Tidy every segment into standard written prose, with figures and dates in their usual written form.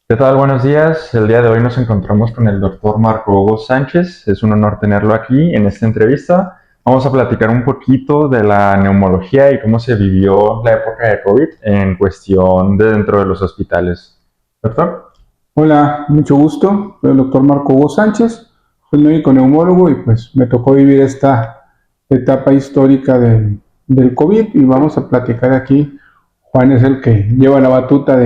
¿Qué tal? Buenos días. El día de hoy nos encontramos con el doctor Marco Hugo Sánchez. Es un honor tenerlo aquí en esta entrevista. Vamos a platicar un poquito de la neumología y cómo se vivió la época de COVID en cuestión de dentro de los hospitales. Doctor. Hola, mucho gusto. Soy el doctor Marco Hugo Sánchez, soy médico neumólogo y pues me tocó vivir esta etapa histórica del COVID y vamos a platicar aquí. Juan es el que lleva la batuta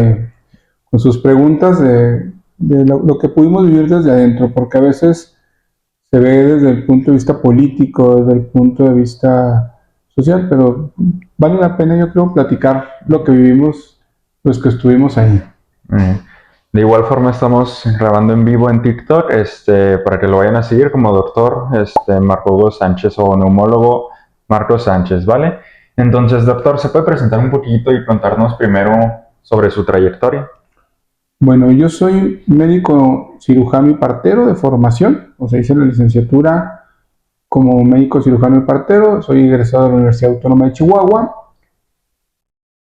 con sus preguntas de lo que pudimos vivir desde adentro, porque a veces se ve desde el punto de vista político, desde el punto de vista social, pero vale la pena yo creo platicar lo que vivimos los que estuvimos ahí. Eh, de igual forma estamos grabando en vivo en TikTok, para que lo vayan a seguir como doctor Marco Hugo Sánchez o neumólogo Marco Sánchez, ¿vale? Entonces, doctor, ¿se puede presentar un poquito y contarnos primero sobre su trayectoria? Bueno, yo soy médico cirujano y partero de formación, o sea, hice la licenciatura como médico cirujano y partero, soy egresado de la Universidad Autónoma de Chihuahua,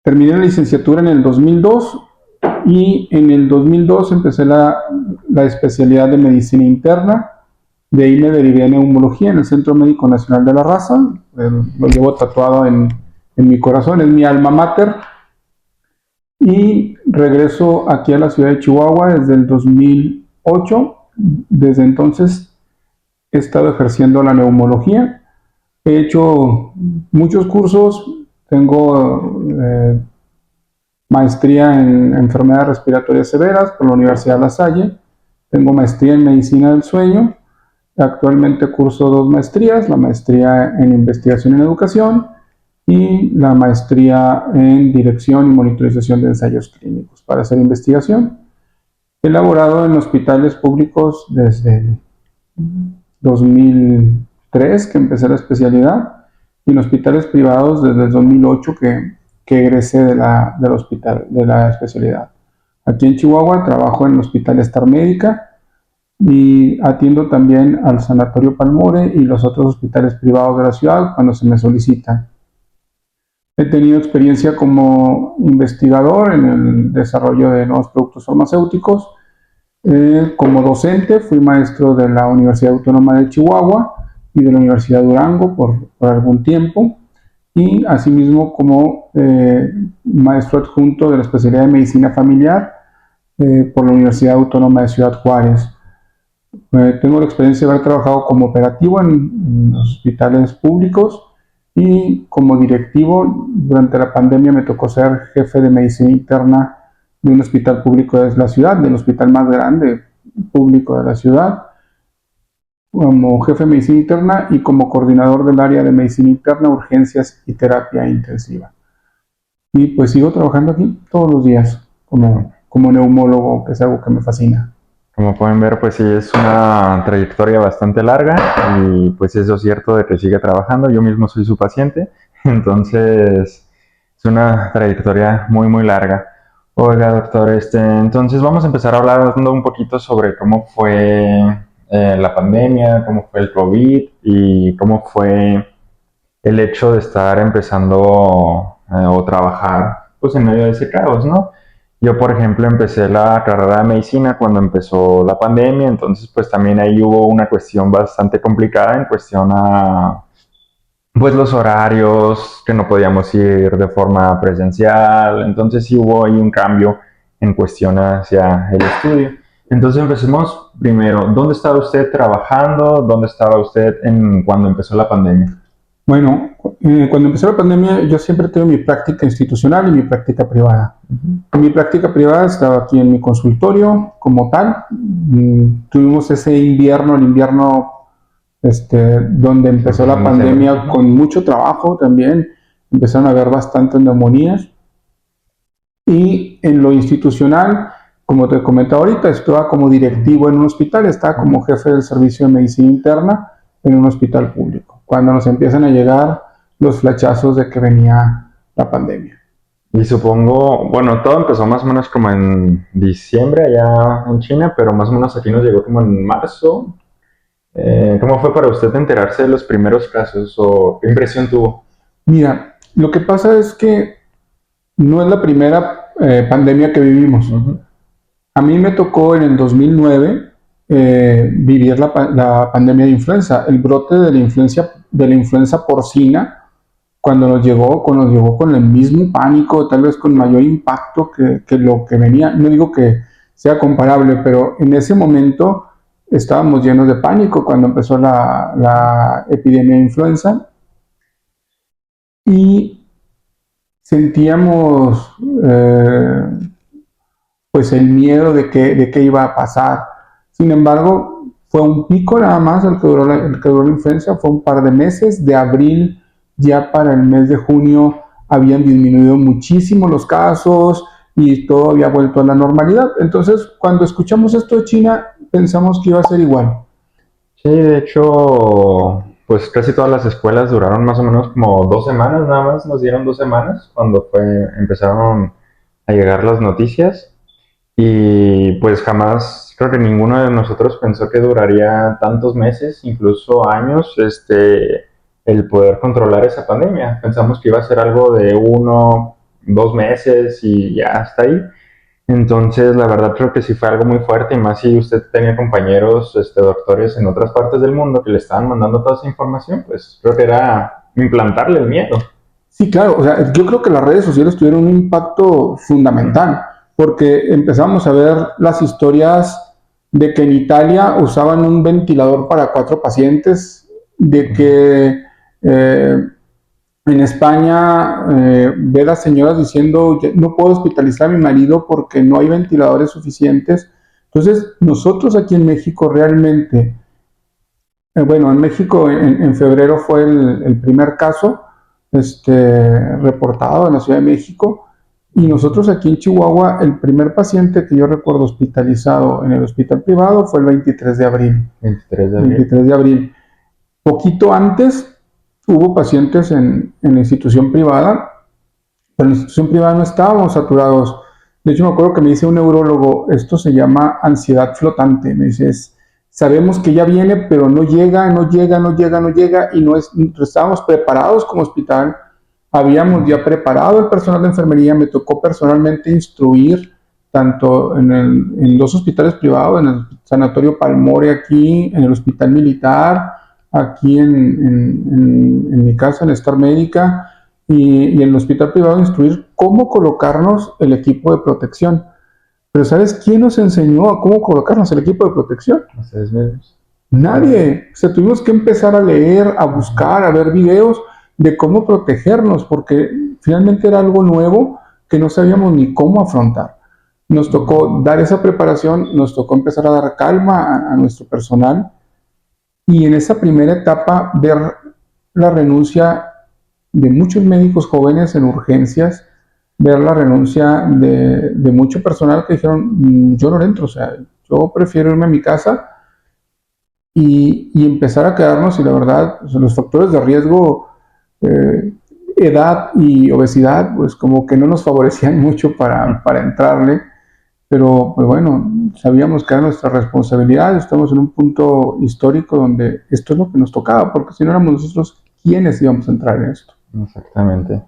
terminé la licenciatura en el 2002 y en el 2002 empecé la especialidad de medicina interna, de ahí me derivé a neumología en el Centro Médico Nacional de la Raza, lo llevo tatuado en mi corazón, es mi alma mater, y regreso aquí a la ciudad de Chihuahua desde el 2008. Desde entonces he estado ejerciendo la neumología. He hecho muchos cursos. Tengo maestría en enfermedades respiratorias severas por la Universidad La Salle. Tengo maestría en medicina del sueño. Actualmente curso dos maestrías, la maestría en investigación en educación y la maestría en dirección y monitorización de ensayos clínicos para hacer investigación. He laborado en hospitales públicos desde el 2003, que empecé la especialidad, y en hospitales privados desde el 2008, que egresé del hospital, de la especialidad. Aquí en Chihuahua trabajo en el Hospital Star Médica y atiendo también al Sanatorio Palmore y los otros hospitales privados de la ciudad cuando se me solicitan. He tenido experiencia como investigador en el desarrollo de nuevos productos farmacéuticos. Como docente fui maestro de la Universidad Autónoma de Chihuahua y de la Universidad de Durango por algún tiempo. Y asimismo como maestro adjunto de la especialidad de medicina familiar por la Universidad Autónoma de Ciudad Juárez. Tengo la experiencia de haber trabajado como operativo en los hospitales públicos y como directivo. Durante la pandemia me tocó ser jefe de medicina interna de un hospital público de la ciudad, del hospital más grande público de la ciudad, como jefe de medicina interna y como coordinador del área de medicina interna, urgencias y terapia intensiva. Y pues sigo trabajando aquí todos los días como neumólogo, que es algo que me fascina. Como pueden ver, pues sí, es una trayectoria bastante larga y pues eso es cierto de que sigue trabajando. Yo mismo soy su paciente, entonces es una trayectoria muy, muy larga. Oiga, doctor, entonces vamos a empezar hablando un poquito sobre cómo fue la pandemia, cómo fue el COVID y cómo fue el hecho de estar empezando o trabajar pues en medio de ese caos, ¿no? Yo, por ejemplo, empecé la carrera de medicina cuando empezó la pandemia, entonces pues también ahí hubo una cuestión bastante complicada en cuestión a pues los horarios, que no podíamos ir de forma presencial, entonces sí hubo ahí un cambio en cuestión hacia el estudio. Entonces empecemos primero, ¿dónde estaba usted trabajando? ¿Dónde estaba usted cuando empezó la pandemia? Bueno, cuando empezó la pandemia yo siempre tuve mi práctica institucional y mi práctica privada. En mi práctica privada estaba aquí en mi consultorio como tal. Tuvimos ese invierno, el invierno donde empezó la pandemia con mucho trabajo también. Empezaron a haber bastantes neumonías. Y en lo institucional, como te comentaba ahorita, estaba como directivo en un hospital, estaba como jefe del servicio de medicina interna en un hospital público, cuando nos empiezan a llegar los flachazos de que venía la pandemia. Y supongo, bueno, todo empezó más o menos como en diciembre allá en China, pero más o menos aquí nos llegó como en marzo. ¿Cómo fue para usted enterarse de los primeros casos o qué impresión tuvo? Mira, lo que pasa es que no es la primera pandemia que vivimos. A mí me tocó en el 2009 vivir la pandemia de influenza, el brote de la influenza porcina, cuando nos llegó con el mismo pánico, tal vez con mayor impacto que lo que venía. No digo que sea comparable, pero en ese momento estábamos llenos de pánico cuando empezó la epidemia de influenza y sentíamos pues el miedo de qué iba a pasar. Sin embargo, fue un pico nada más el que duró la influencia, fue un par de meses. De abril ya para el mes de junio habían disminuido muchísimo los casos y todo había vuelto a la normalidad. Entonces, cuando escuchamos esto de China, pensamos que iba a ser igual. Sí, de hecho, pues casi todas las escuelas duraron más o menos como 2 semanas, nada más nos dieron 2 semanas cuando empezaron a llegar las noticias. Y pues jamás creo que ninguno de nosotros pensó que duraría tantos meses, incluso años, el poder controlar esa pandemia. Pensamos que iba a ser algo de 1, 2 meses y ya hasta ahí. Entonces, la verdad creo que sí fue algo muy fuerte, y más si usted tenía compañeros, doctores en otras partes del mundo que le estaban mandando toda esa información, pues creo que era implantarle el miedo. Sí, claro, o sea, yo creo que las redes sociales tuvieron un impacto fundamental, porque empezamos a ver las historias de que en Italia usaban un ventilador para 4 pacientes, de que en España ver a señoras diciendo no puedo hospitalizar a mi marido porque no hay ventiladores suficientes. Entonces, nosotros aquí en México realmente, bueno, en México en febrero fue el primer caso reportado en la Ciudad de México. Y nosotros aquí en Chihuahua, el primer paciente que yo recuerdo hospitalizado en el hospital privado fue el 23 de abril. 23 de abril. 23 de abril. Poquito antes hubo pacientes en la institución privada, pero en la institución privada no estábamos saturados. De hecho, me acuerdo que me dice un neurólogo, esto se llama ansiedad flotante. Me dice, sabemos que ya viene, pero no llega, no llega, no llega, no llega, y no estábamos preparados como hospital. Habíamos ya preparado el personal de enfermería, me tocó personalmente instruir tanto en 2 hospitales privados, en el Sanatorio Palmore aquí, en el Hospital Militar, aquí en mi casa, en Star Médica, y en el hospital privado instruir cómo colocarnos el equipo de protección. Pero ¿sabes quién nos enseñó a cómo colocarnos el equipo de protección? Ustedes mismos. Nadie. O sea, tuvimos que empezar a leer, a buscar, a ver videos de cómo protegernos, porque finalmente era algo nuevo que no sabíamos ni cómo afrontar. Nos tocó dar esa preparación, nos tocó empezar a dar calma a nuestro personal y en esa primera etapa ver la renuncia de muchos médicos jóvenes en urgencias, ver la renuncia de mucho personal que dijeron, yo no le entro, o sea, yo prefiero irme a mi casa y empezar a quedarnos y la verdad, o sea, los factores de riesgo, eh, edad y obesidad, pues como que no nos favorecían mucho para entrarle, pero pues bueno, sabíamos que era nuestra responsabilidad, estamos en un punto histórico donde esto es lo que nos tocaba, porque si no éramos nosotros, ¿quiénes íbamos a entrar en esto? Exactamente.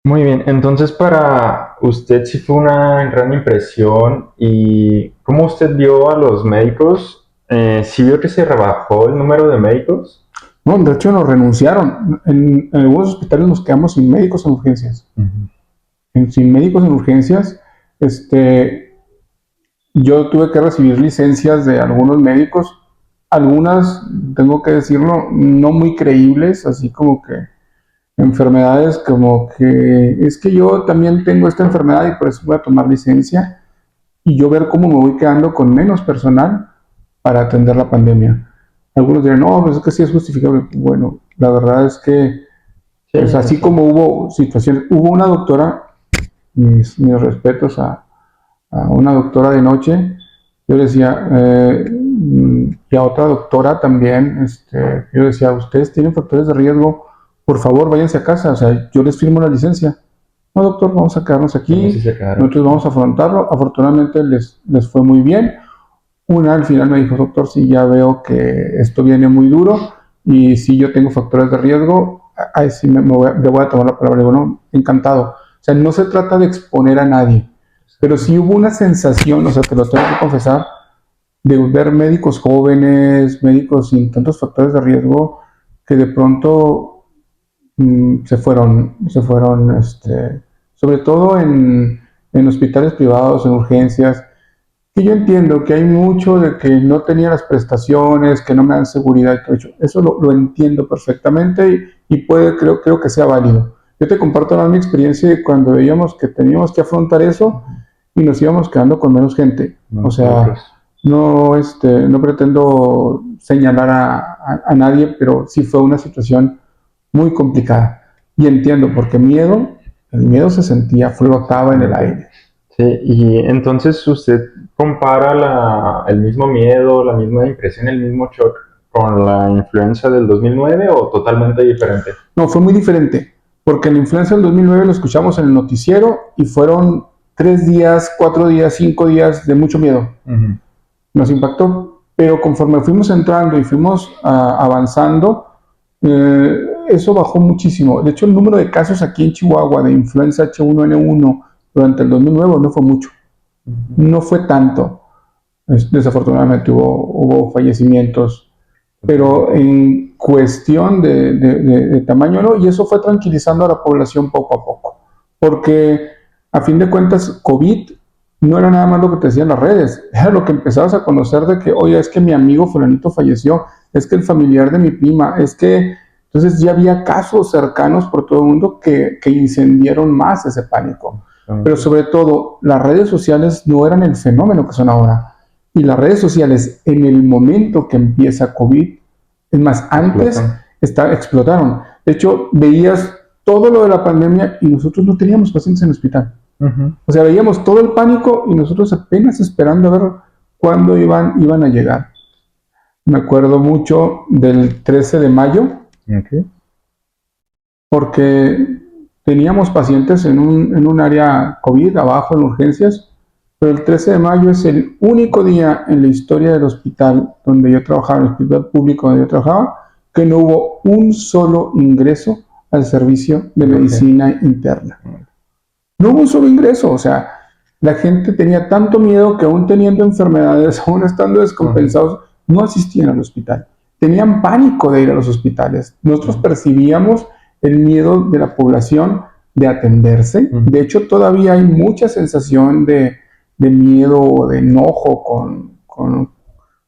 Muy bien, entonces para usted sí fue una gran impresión. ¿Y cómo usted vio a los médicos? ¿Sí vio que se rebajó el número de médicos? No, de hecho nos renunciaron. En algunos hospitales nos quedamos sin médicos en urgencias. Sin médicos en urgencias, yo tuve que recibir licencias de algunos médicos, algunas, tengo que decirlo, no muy creíbles, así como que enfermedades como que es que yo también tengo esta enfermedad y por eso voy a tomar licencia y yo ver cómo me voy quedando con menos personal para atender la pandemia. Algunos dirán, no, pues es que sí es justificable. Bueno, la verdad es que, Sí, pues así como hubo situaciones, hubo una doctora, mis respetos a una doctora de noche, yo decía, y a otra doctora también, yo decía, ustedes tienen factores de riesgo, por favor váyanse a casa, o sea, yo les firmo la licencia. No, doctor, vamos a quedarnos como si aquí, se quedaron. nosotros vamos a afrontarlo. Afortunadamente les fue muy bien. Una al final me dijo, doctor, sí, ya veo que esto viene muy duro y si yo tengo factores de riesgo, ahí sí le voy a tomar la palabra. Y bueno, encantado. O sea, no se trata de exponer a nadie, Pero sí hubo una sensación, o sea, te lo tengo que confesar, de ver médicos jóvenes, médicos sin tantos factores de riesgo, que de pronto se fueron, sobre todo en hospitales privados, en urgencias, que yo entiendo que hay mucho de que no tenía las prestaciones, que no me dan seguridad y todo eso lo entiendo perfectamente y creo que sea válido. Yo te comparto mi experiencia de cuando veíamos que teníamos que afrontar eso y nos íbamos quedando con menos gente. O sea, no pretendo señalar a nadie, pero sí fue una situación muy complicada. Y entiendo, porque el miedo se sentía, flotaba en el aire. Sí, y entonces usted compara el mismo miedo, la misma impresión, el mismo shock con la influenza del 2009 o totalmente diferente. No, fue muy diferente, porque la influenza del 2009 lo escuchamos en el noticiero y fueron 3 días, 4 días, 5 días de mucho miedo. Nos impactó, pero conforme fuimos entrando y fuimos avanzando, eso bajó muchísimo. De hecho, el número de casos aquí en Chihuahua de influenza H1N1 durante el 2009 no fue mucho, no fue tanto. Desafortunadamente hubo fallecimientos, pero en cuestión de tamaño no, y eso fue tranquilizando a la población poco a poco, porque a fin de cuentas COVID no era nada más lo que te decían las redes, era lo que empezabas a conocer de que, oye, es que mi amigo fulanito falleció, es que el familiar de mi prima, es que, entonces ya había casos cercanos por todo el mundo que incendiaron más ese pánico. Pero sobre todo, las redes sociales no eran el fenómeno que son ahora. Y las redes sociales, en el momento que empieza COVID, es más, antes explotaron. De hecho, veías todo lo de la pandemia y nosotros no teníamos pacientes en el hospital. O sea, veíamos todo el pánico y nosotros apenas esperando a ver cuándo iban a llegar. Me acuerdo mucho del 13 de mayo, porque teníamos pacientes en un área COVID abajo en urgencias, pero el 13 de mayo es el único día en la historia del hospital donde yo trabajaba, en el hospital público donde yo trabajaba, que no hubo un solo ingreso al servicio de medicina interna. No hubo un solo ingreso, o sea, la gente tenía tanto miedo que aún teniendo enfermedades, aún estando descompensados, no asistían al hospital. Tenían pánico de ir a los hospitales. Nosotros percibíamos el miedo de la población de atenderse. De hecho, todavía hay mucha sensación de miedo o de enojo con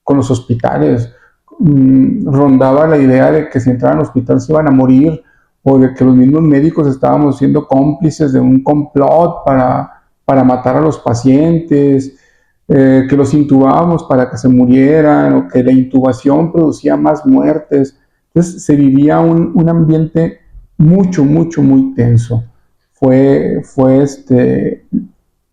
los hospitales. Rondaba la idea de que si entraban al hospital se iban a morir, o de que los mismos médicos estábamos siendo cómplices de un complot para matar a los pacientes, que los intubábamos para que se murieran, o que la intubación producía más muertes. Entonces se vivía un ambiente muy tenso. Fue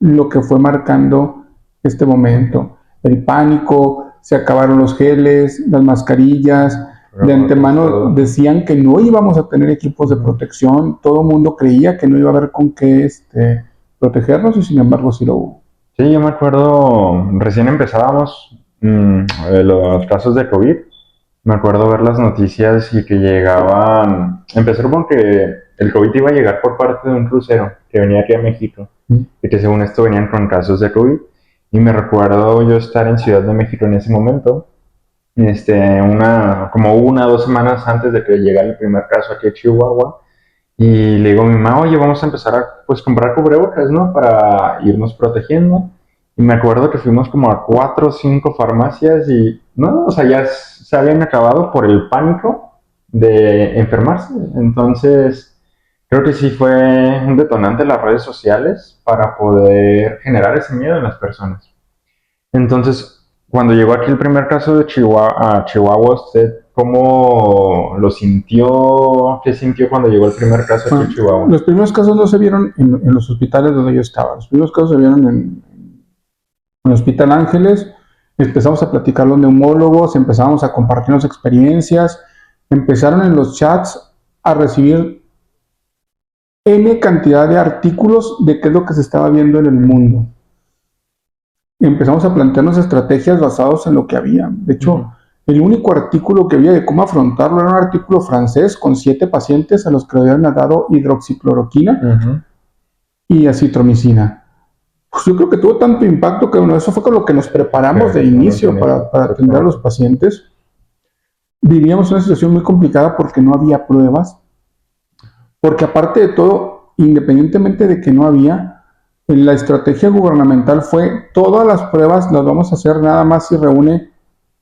lo que fue marcando este momento. El pánico, se acabaron los geles, las mascarillas. De antemano decían que no íbamos a tener equipos de protección, todo el mundo creía que no iba a haber con qué protegernos y sin embargo sí lo hubo. Sí, yo me acuerdo, recién empezábamos los casos de COVID, me acuerdo ver las noticias y que llegaban, empezaron con que el COVID iba a llegar por parte de un crucero que venía aquí a México y que según esto venían con casos de COVID, y me recuerdo yo estar en Ciudad de México en ese momento, como 1 o 2 semanas antes de que llegara el primer caso aquí a Chihuahua, y le digo a mi mamá, oye, vamos a empezar a comprar cubrebocas, ¿no? Para irnos protegiendo. Y me acuerdo que fuimos como a 4 o 5 farmacias y, no, o sea, ya se habían acabado por el pánico de enfermarse. Entonces, creo que sí fue un detonante las redes sociales para poder generar ese miedo en las personas. Entonces, cuando llegó aquí el primer caso de Chihuahua, ¿usted cómo lo sintió? ¿Qué sintió cuando llegó el primer caso aquí en Chihuahua? Los primeros casos no se vieron en los hospitales donde yo estaba. Los primeros casos se vieron en el Hospital Ángeles. Empezamos a platicar los neumólogos, empezamos a compartirnos experiencias. Empezaron en los chats a recibir N cantidad de artículos de qué es lo que se estaba viendo en el mundo. Empezamos a plantearnos estrategias basadas en lo que había. De hecho, el único artículo que había de cómo afrontarlo era un artículo francés con 7 pacientes a los que le habían dado hidroxicloroquina y acitromicina. Pues yo creo que tuvo tanto impacto que bueno, eso fue con lo que nos preparamos de inicio para atender a los pacientes. Vivíamos una situación muy complicada porque no había pruebas, porque aparte de todo, independientemente de que no había, la estrategia gubernamental fue todas las pruebas las vamos a hacer nada más si reúne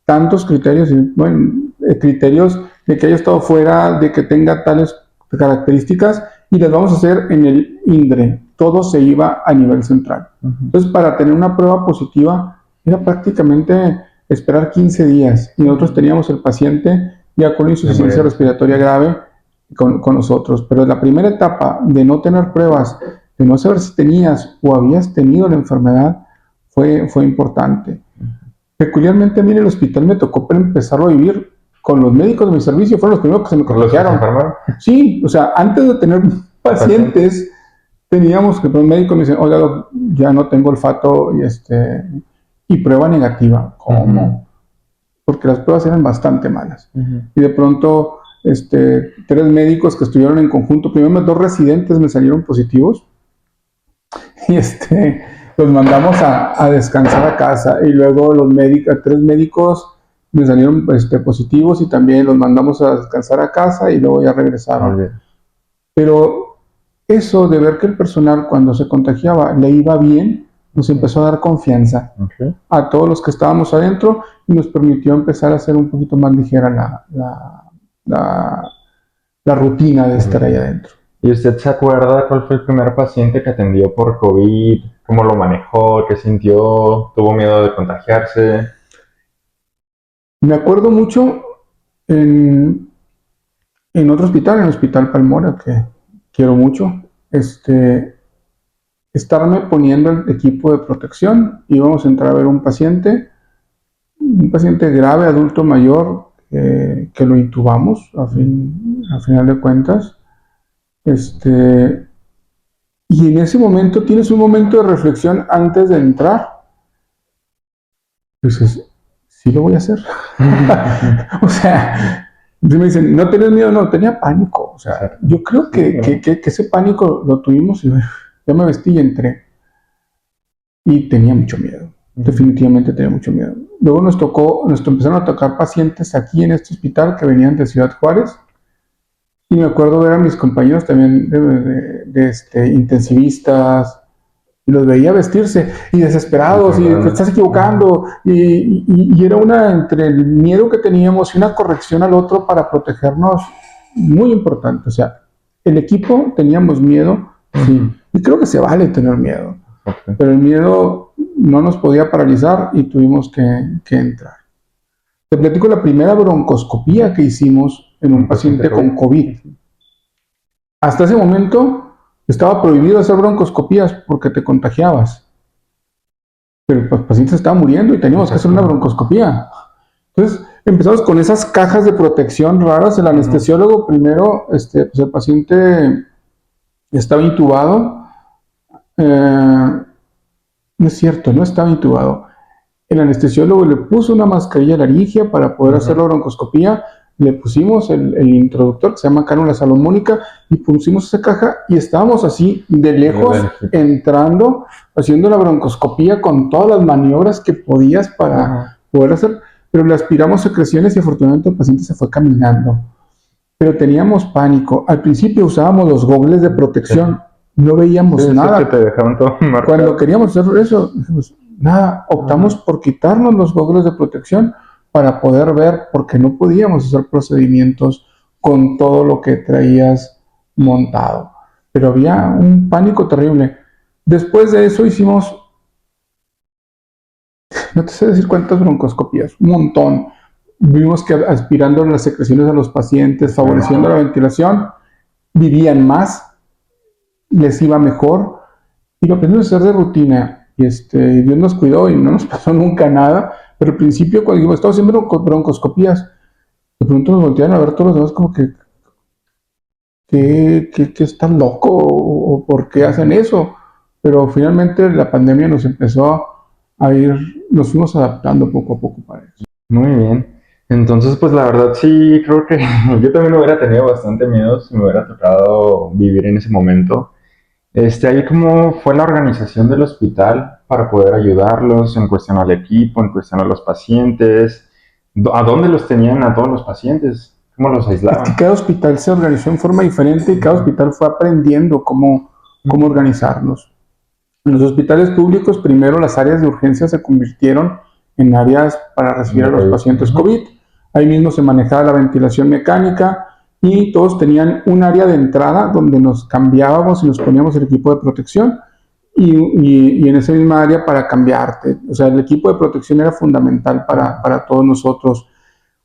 tantos criterios, bueno, criterios de que haya estado fuera, de que tenga tales características, y las vamos a hacer en el INDRE. Todo se iba a nivel central. Entonces, para tener una prueba positiva, era prácticamente esperar 15 días, y nosotros teníamos el paciente ya con insuficiencia respiratoria grave con nosotros. Pero la primera etapa de no tener pruebas, de no saber si tenías o habías tenido la enfermedad, fue importante. Peculiarmente a mí en el hospital me tocó empezarlo a vivir con los médicos de mi servicio, fueron los primeros que se me contagiaron. Sí, o sea, antes de tener pacientes, teníamos que un médico me dice, oiga, ya no tengo olfato y prueba negativa. ¿Cómo? Porque las pruebas eran bastante malas. Y de pronto, 3 médicos que estuvieron en conjunto, primero 2 residentes me salieron positivos, y los mandamos a descansar a casa, y luego 3 médicos me salieron positivos y también los mandamos a descansar a casa y luego ya regresaron. Pero eso de ver que el personal cuando se contagiaba le iba bien, nos empezó a dar confianza a todos los que estábamos adentro y nos permitió empezar a hacer un poquito más ligera la rutina de estar ahí adentro. ¿Y usted se acuerda cuál fue el primer paciente que atendió por COVID? ¿Cómo lo manejó? ¿Qué sintió? ¿Tuvo miedo de contagiarse? Me acuerdo mucho en otro hospital, en el Hospital Palmora, que quiero mucho, estarme poniendo el equipo de protección. Íbamos a entrar a ver un paciente grave, adulto mayor, que lo intubamos a final de cuentas. Y en ese momento tienes un momento de reflexión antes de entrar. Dices, sí lo voy a hacer. O sea, me dicen, ¿no tenías miedo? No, tenía pánico. O sea, yo creo que ese pánico lo tuvimos y ya me vestí y entré. Y tenía mucho miedo. Definitivamente tenía mucho miedo. Luego nos empezaron a tocar pacientes aquí en este hospital que venían de Ciudad Juárez. Y me acuerdo ver a mis compañeros también de intensivistas, y los veía vestirse y desesperados, y te estás equivocando, y era una entre el miedo que teníamos y una corrección al otro para protegernos muy importante. O sea, el equipo teníamos miedo, sí, y creo que se vale tener miedo, pero el miedo no nos podía paralizar y tuvimos que entrar. Te platico la primera broncoscopía que hicimos en un paciente con COVID. Hasta ese momento estaba prohibido hacer broncoscopías porque te contagiabas. Pero el paciente estaba muriendo y teníamos que hacer una broncoscopía. Entonces empezamos con esas cajas de protección raras. El anestesiólogo primero, pues el paciente estaba intubado. No es cierto, no estaba intubado. El anestesiólogo le puso una mascarilla laringia para poder hacer la broncoscopía. Le pusimos el introductor que se llama cánula salomónica y pusimos esa caja y estábamos así de lejos entrando, haciendo la broncoscopía con todas las maniobras que podías para poder hacer, pero le aspiramos secreciones y afortunadamente el paciente se fue caminando. Pero teníamos pánico. Al principio usábamos los gogles de protección, no veíamos nada. Que te dejaron todo marcado. Cuando queríamos hacer eso, dijimos, nada, optamos por quitarnos los gogles de protección para poder ver, porque no podíamos hacer procedimientos con todo lo que traías montado. Pero había un pánico terrible. Después de eso hicimos, no te sé decir cuántas broncoscopías, un montón. Vimos que aspirando las secreciones a los pacientes, favoreciendo la ventilación, vivían más, les iba mejor, y lo aprendimos a hacer de rutina. Y Dios nos cuidó y no nos pasó nunca nada, pero al principio cuando dijimos, estamos haciendo broncoscopías, de pronto nos voltearon a ver todos los demás como que están locos o por qué hacen eso, pero finalmente la pandemia nos empezó a ir, nos fuimos adaptando poco a poco para eso. Muy bien, entonces pues la verdad sí creo que yo también hubiera tenido bastante miedo si me hubiera tocado vivir en ese momento. Ahí cómo fue la organización del hospital para poder ayudarlos en cuestión al equipo, en cuestión a los pacientes, a dónde los tenían a todos los pacientes, cómo los Es que aislaban. cada hospital se organizó en forma diferente y cada hospital fue aprendiendo cómo organizarlos. En los hospitales públicos, primero las áreas de urgencia se convirtieron en áreas para recibir a los pacientes COVID. Ahí mismo se manejaba la ventilación mecánica y todos tenían un área de entrada donde nos cambiábamos y nos poníamos el equipo de protección y en esa misma área para cambiarte. O sea, el equipo de protección era fundamental para todos nosotros.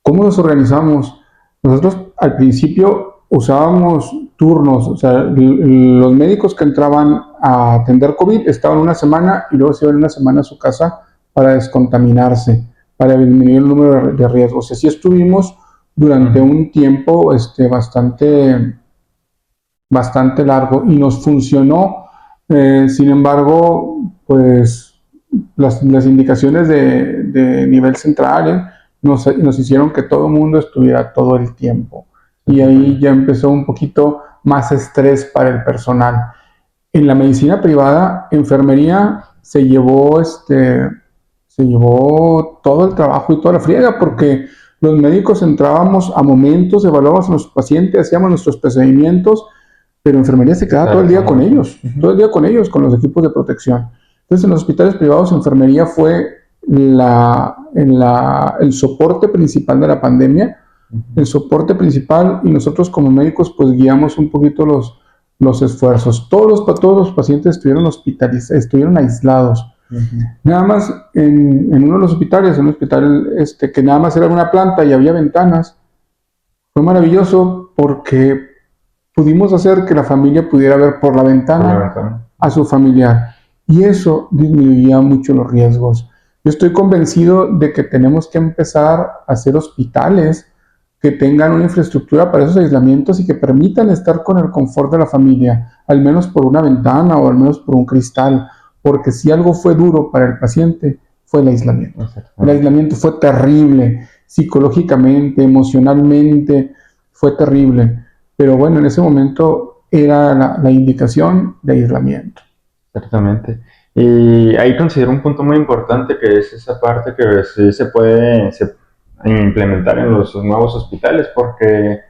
¿Cómo nos organizamos? Nosotros al principio usábamos turnos, o sea, los médicos que entraban a atender COVID estaban una semana y luego se iban una semana a su casa para descontaminarse, para disminuir el número de riesgos. Así estuvimos durante un tiempo bastante largo y nos funcionó. Sin embargo, pues las indicaciones de nivel central nos hicieron que todo el mundo estuviera todo el tiempo. Y ahí ya empezó un poquito más estrés para el personal. En la medicina privada, enfermería se llevó todo el trabajo y toda la friega, porque los médicos entrábamos a momentos, evaluábamos a nuestros pacientes, hacíamos nuestros procedimientos, pero enfermería se quedaba todo el día con ellos, todo el día con ellos, con los equipos de protección. Entonces, en los hospitales privados, enfermería fue el soporte principal de la pandemia, el soporte principal, y nosotros como médicos pues guiamos un poquito los esfuerzos. Todos los pacientes estuvieron hospitalizados, estuvieron aislados. Nada más en uno de los hospitales, en un hospital que nada más era una planta y había ventanas, fue maravilloso porque pudimos hacer que la familia pudiera ver por la ventana a su familiar y eso disminuía mucho los riesgos. Yo estoy convencido de que tenemos que empezar a hacer hospitales que tengan una infraestructura para esos aislamientos y que permitan estar con el confort de la familia, al menos por una ventana o al menos por un cristal, porque si algo fue duro para el paciente, fue el aislamiento. El aislamiento fue terrible, psicológicamente, emocionalmente, fue terrible. Pero bueno, en ese momento era la indicación de aislamiento. Exactamente. Y ahí considero un punto muy importante que es esa parte que sí se puede implementar en los nuevos hospitales, porque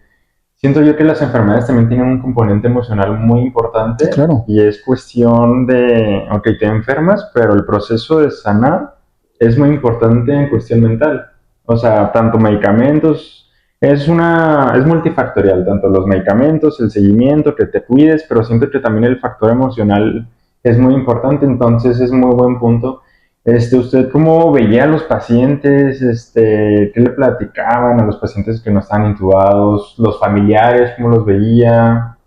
siento yo que las enfermedades también tienen un componente emocional muy importante Sí, claro. y es cuestión de, ok, te enfermas, pero el proceso de sanar es muy importante en cuestión mental. O sea, tanto medicamentos, es multifactorial, tanto los medicamentos, el seguimiento, que te cuides, pero siento que también el factor emocional es muy importante, entonces es muy buen punto. ¿Usted cómo veía a los pacientes? ¿Qué le platicaban a los pacientes que no estaban intubados? ¿Los familiares, cómo los veía?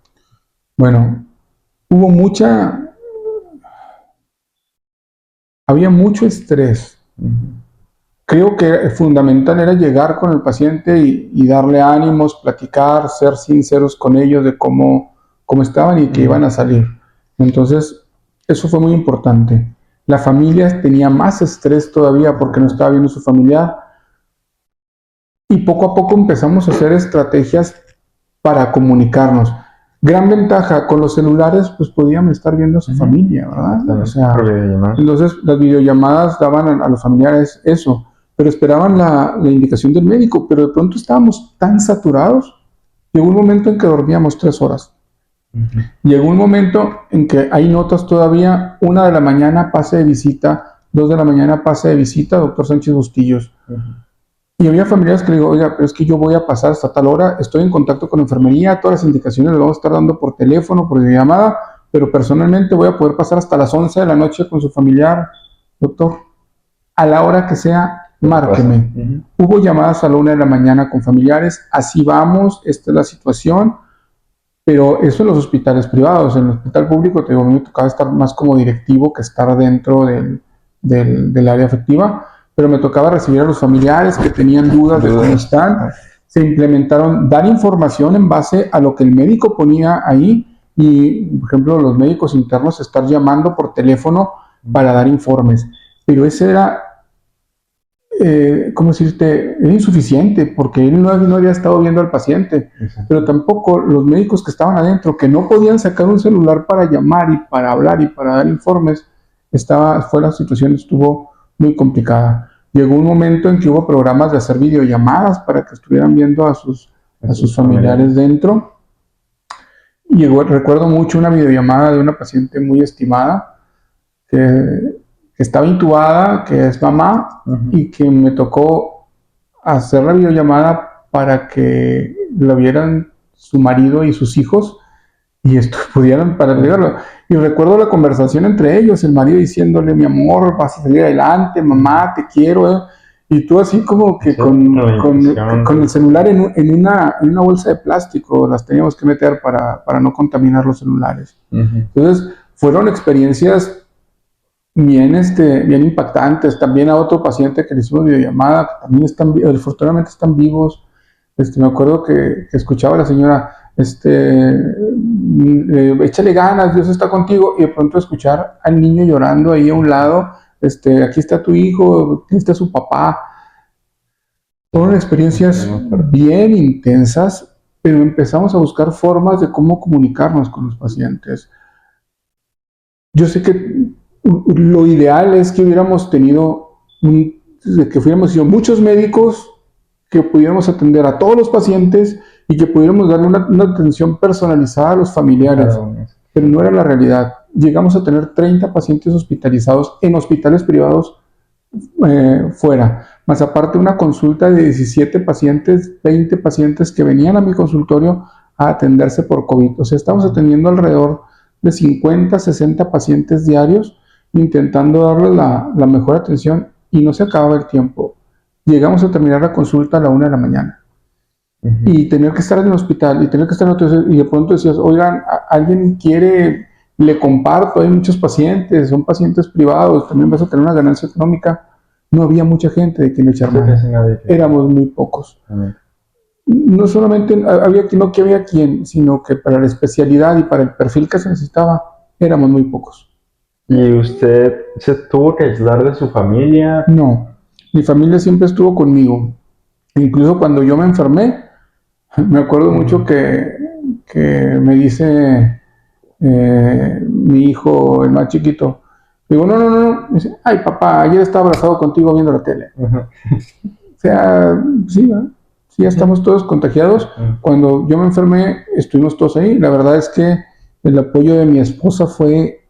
Bueno, hubo había mucho estrés. Creo que fundamental era llegar con el paciente y darle ánimos, platicar, ser sinceros con ellos de cómo estaban y que iban a salir. Entonces, eso fue muy importante. La familia tenía más estrés todavía porque no estaba viendo su familiar. Y poco a poco empezamos a hacer estrategias para comunicarnos. Gran ventaja, con los celulares pues podían estar viendo a su familia, ¿verdad? O sea, entonces las videollamadas daban a los familiares eso, pero esperaban la indicación del médico, pero de pronto estábamos tan saturados. Llegó un momento en que dormíamos 3 horas. Llegó un momento en que hay notas todavía, 1 de la mañana pase de visita, 2 de la mañana pase de visita, doctor Sánchez Bustillos. Y había familiares que le digo, oiga, pero es que yo voy a pasar hasta tal hora, estoy en contacto con enfermería, todas las indicaciones las vamos a estar dando por teléfono, por llamada, pero personalmente voy a poder pasar hasta las 11 de la noche con su familiar. Doctor, a la hora que sea, márqueme. Hubo llamadas a la 1 de la mañana con familiares, así vamos, esta es la situación, pero eso en los hospitales privados. En el hospital público, te digo, a mí me tocaba estar más como directivo que estar dentro del área afectiva, pero me tocaba recibir a los familiares que tenían dudas de cómo están. Se implementaron, dar información en base a lo que el médico ponía ahí y, por ejemplo, los médicos internos estar llamando por teléfono para dar informes. Pero ese era ¿cómo decirte? Era insuficiente porque él no había estado viendo al paciente, pero tampoco los médicos que estaban adentro, que no podían sacar un celular para llamar y para hablar y para dar informes, la situación estuvo muy complicada. Llegó un momento en que hubo programas de hacer videollamadas para que estuvieran viendo a sus familiares dentro. Recuerdo mucho una videollamada de una paciente muy estimada que estaba intubada, que es mamá, y que me tocó hacer la videollamada para que lo vieran su marido y sus hijos y esto pudieran para ayudarlo. Y recuerdo la conversación entre ellos, el marido diciéndole, mi amor, vas a salir adelante, mamá, te quiero. Y tú así como que con el celular en una bolsa de plástico, las teníamos que meter para no contaminar los celulares. Entonces, fueron experiencias bien impactantes. También a otro paciente que le hicimos videollamada, que también afortunadamente están vivos. Me acuerdo que escuchaba a la señora, échale ganas, Dios está contigo, y de pronto escuchar al niño llorando ahí a un lado, aquí está tu hijo, aquí está su papá. Fueron experiencias bien intensas, pero empezamos a buscar formas de cómo comunicarnos con los pacientes. Yo sé que lo ideal es que hubiéramos tenido, que hubiéramos sido muchos médicos, que pudiéramos atender a todos los pacientes y que pudiéramos darle una atención personalizada a los familiares, pero no era la realidad. Llegamos a tener 30 pacientes hospitalizados en hospitales privados fuera, más aparte una consulta de 17 pacientes, 20 pacientes que venían a mi consultorio a atenderse por COVID. O sea, estamos atendiendo alrededor de 50, 60 pacientes diarios, intentando darles la mejor atención y no se acababa el tiempo. Llegamos a terminar la consulta a la 1 de la mañana. Y tener que estar en el hospital y tener que estar en otro, y de pronto decías, oigan, alguien quiere, le comparto, hay muchos pacientes, son pacientes privados, también vas a tener una ganancia económica. No había mucha gente de quien echar mano. Éramos muy pocos. No solamente no que había quien, sino que para la especialidad y para el perfil que se necesitaba, éramos muy pocos. ¿Y usted se tuvo que aislar de su familia? No, mi familia siempre estuvo conmigo. Incluso cuando yo me enfermé, me acuerdo mucho que me dice mi hijo, el más chiquito, digo, no. Me dice, ay papá, ayer estaba abrazado contigo viendo la tele. O sea, sí, sí, ya estamos todos contagiados. Cuando yo me enfermé, estuvimos todos ahí. La verdad es que el apoyo de mi esposa fue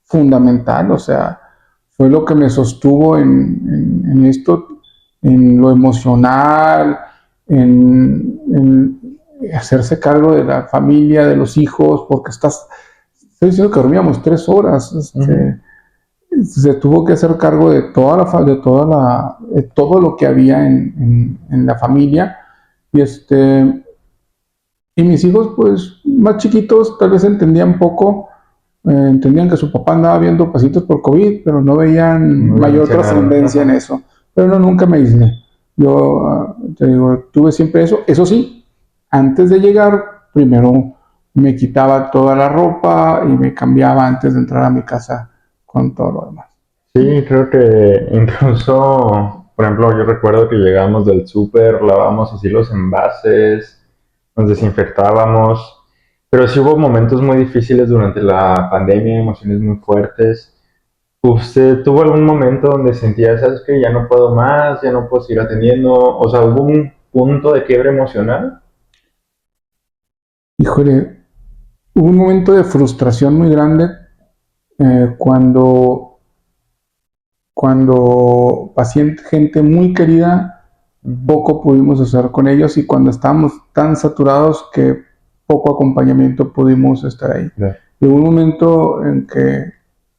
fundamental, o sea, fue lo que me sostuvo en esto, en lo emocional, en hacerse cargo de la familia, de los hijos, porque estoy diciendo que dormíamos 3 horas, se tuvo que hacer cargo de de todo lo que había en la familia, y y mis hijos, pues, más chiquitos, tal vez entendían poco, entendían que su papá andaba viendo pacientes por COVID, pero no veían mayor trascendencia en eso. Pero no, nunca me aislé. Yo, te digo, tuve siempre eso. Eso sí, antes de llegar, primero me quitaba toda la ropa y me cambiaba antes de entrar a mi casa con todo lo demás. Sí, creo que incluso, por ejemplo, yo recuerdo que llegábamos del súper, lavábamos así los envases, nos desinfectábamos, pero sí hubo momentos muy difíciles durante la pandemia, emociones muy fuertes. ¿Usted tuvo algún momento donde sentía, sabes que ya no puedo más, ya no puedo seguir atendiendo? O sea, ¿hubo un punto de quiebre emocional? Híjole, hubo un momento de frustración muy grande cuando gente muy querida, poco pudimos hacer con ellos, y cuando estábamos tan saturados que poco acompañamiento pudimos estar ahí. Yeah. Llegó un momento en que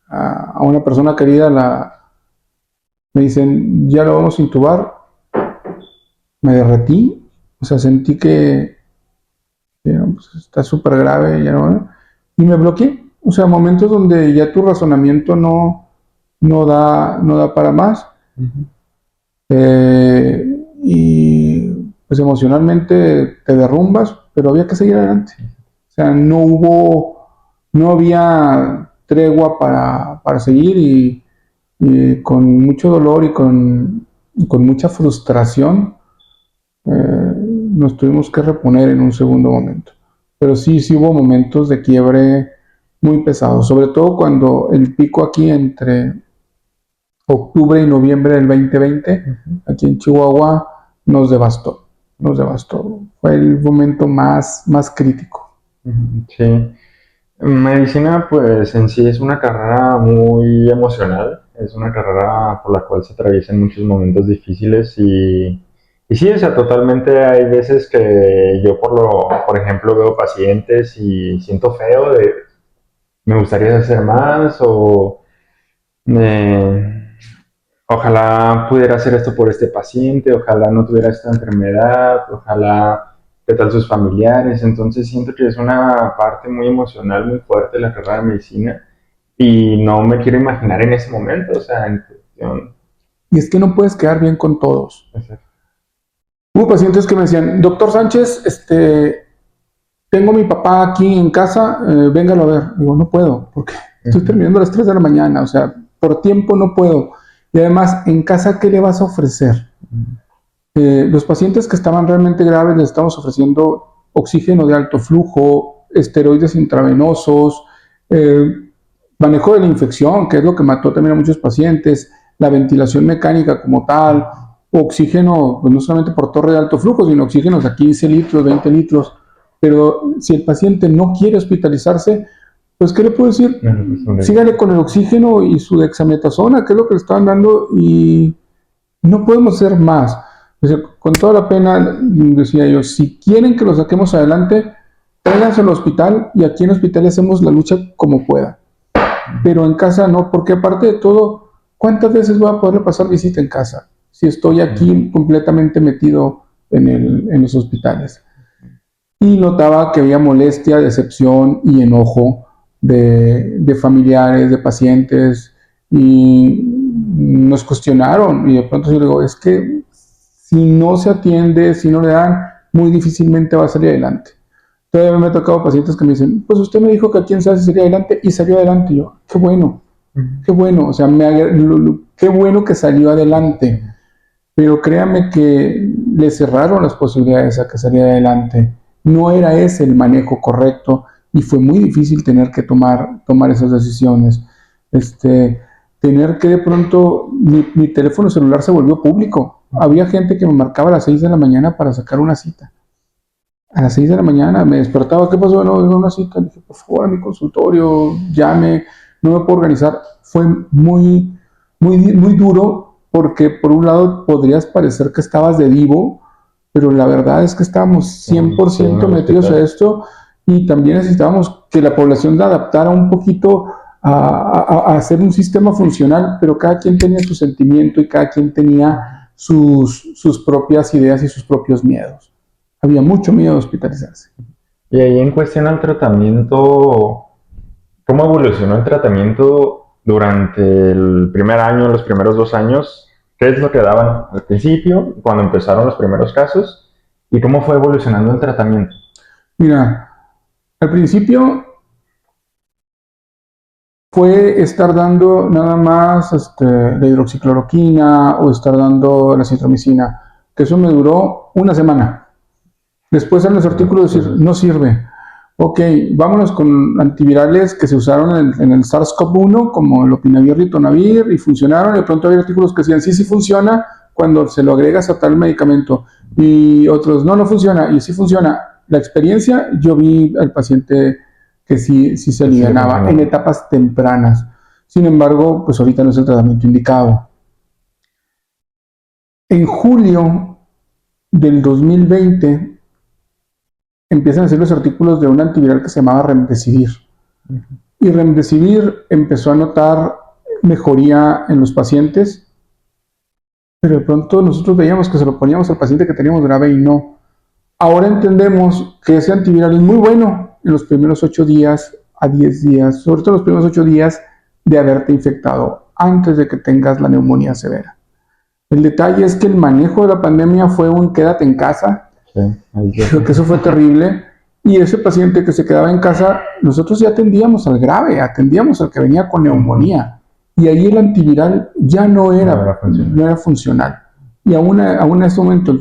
a una persona querida me dicen, ya lo vamos a intubar, me derretí, o sea, sentí que pues, está súper grave, ya no, y me bloqueé. O sea, momentos donde ya tu razonamiento no da para más. Y pues emocionalmente te derrumbas, pero había que seguir adelante. O sea, no había tregua para seguir, y con mucho dolor y con mucha frustración, nos tuvimos que reponer en un segundo momento. Pero sí hubo momentos de quiebre muy pesados, sobre todo cuando el pico aquí entre octubre y noviembre del 2020, aquí en Chihuahua, nos devastó. Fue el momento más crítico. Sí. Medicina, pues en sí es una carrera muy emocional, es una carrera por la cual se atraviesan muchos momentos difíciles y sí, o sea, totalmente hay veces que yo por ejemplo, veo pacientes y siento feo de, me gustaría hacer más o eh, ojalá pudiera hacer esto por este paciente, ojalá no tuviera esta enfermedad, ojalá qué tal sus familiares. Entonces siento que es una parte muy emocional, muy fuerte la carrera de medicina y no me quiero imaginar en ese momento, o sea, en cuestión. Y es que no puedes quedar bien con todos. Hubo pacientes que me decían, doctor Sánchez, tengo a mi papá aquí en casa, véngalo a ver. Digo, no puedo, porque estoy terminando a las 3 de la mañana, o sea, por tiempo no puedo. Y además, en casa, ¿qué le vas a ofrecer? Los pacientes que estaban realmente graves les estamos ofreciendo oxígeno de alto flujo, esteroides intravenosos, eh, manejo de la infección, que es lo que mató también a muchos pacientes, la ventilación mecánica como tal, oxígeno, pues no solamente por torre de alto flujo, sino oxígenos a 15 litros, 20 litros. Pero si el paciente no quiere hospitalizarse, pues ¿qué le puedo decir? Sígale con el oxígeno y su dexametasona, que es lo que le estaban dando, y no podemos hacer más. O sea, con toda la pena, decía yo, si quieren que lo saquemos adelante, tráiganse al hospital y aquí en el hospital hacemos la lucha como pueda. Pero en casa no, porque aparte de todo, ¿cuántas veces voy a poder pasar visita en casa si estoy aquí completamente metido en los hospitales? Y notaba que había molestia, decepción y enojo de familiares, de pacientes, y nos cuestionaron. Y de pronto yo le digo, es que si no se atiende, si no le dan, muy difícilmente va a salir adelante. Todavía me ha tocado pacientes que me dicen, pues usted me dijo que aquí en SASI sería adelante y salió adelante. Y yo, qué bueno, o sea, qué bueno que salió adelante. Pero créame que le cerraron las posibilidades a que saliera adelante. No era ese el manejo correcto y fue muy difícil tener que tomar esas decisiones. Tener que de pronto, mi teléfono celular se volvió público. Había gente que me marcaba a las 6 de la mañana para sacar una cita. A las 6 de la mañana me despertaba, ¿qué pasó? No, una cita. Le dije, por favor, a mi consultorio, llame, no me puedo organizar. Fue muy duro porque por un lado podrías parecer que estabas de divo, pero la verdad es que estábamos 100% metidos a esto y también necesitábamos que la población la adaptara un poquito a hacer un sistema funcional, pero cada quien tenía su sentimiento y cada quien tenía sus propias ideas y sus propios miedos. Había mucho miedo de hospitalizarse. Y ahí en cuestión al tratamiento, ¿cómo evolucionó el tratamiento durante el primer año, los primeros 2 años? ¿Qué es lo que daban al principio, cuando empezaron los primeros casos? ¿Y cómo fue evolucionando el tratamiento? Mira, al principio fue estar dando nada más la hidroxicloroquina o estar dando la citromicina, que eso me duró una semana. Después en los artículos decir, no sirve. Ok, vámonos con antivirales que se usaron en el SARS-CoV-1, como el opinavir, ritonavir, y funcionaron. Y de pronto había artículos que decían, sí funciona cuando se lo agregas a tal medicamento. Y otros, no funciona, y sí funciona. La experiencia, yo vi al paciente que sí se alivianaba en etapas tempranas. Sin embargo, pues ahorita no es el tratamiento indicado. En julio del 2020 empiezan a hacer los artículos de un antiviral que se llamaba Remdesivir. Y Remdesivir empezó a notar mejoría en los pacientes, pero de pronto nosotros veíamos que se lo poníamos al paciente que teníamos grave y no. Ahora entendemos que ese antiviral es muy bueno en los primeros 8 días a 10 días, sobre todo los primeros 8 días de haberte infectado, antes de que tengas la neumonía severa. El detalle es que el manejo de la pandemia fue un quédate en casa. Creo que eso fue terrible. Y ese paciente que se quedaba en casa, nosotros ya atendíamos al grave, atendíamos al que venía con neumonía. Y ahí el antiviral ya no era funcional. y aún en este momento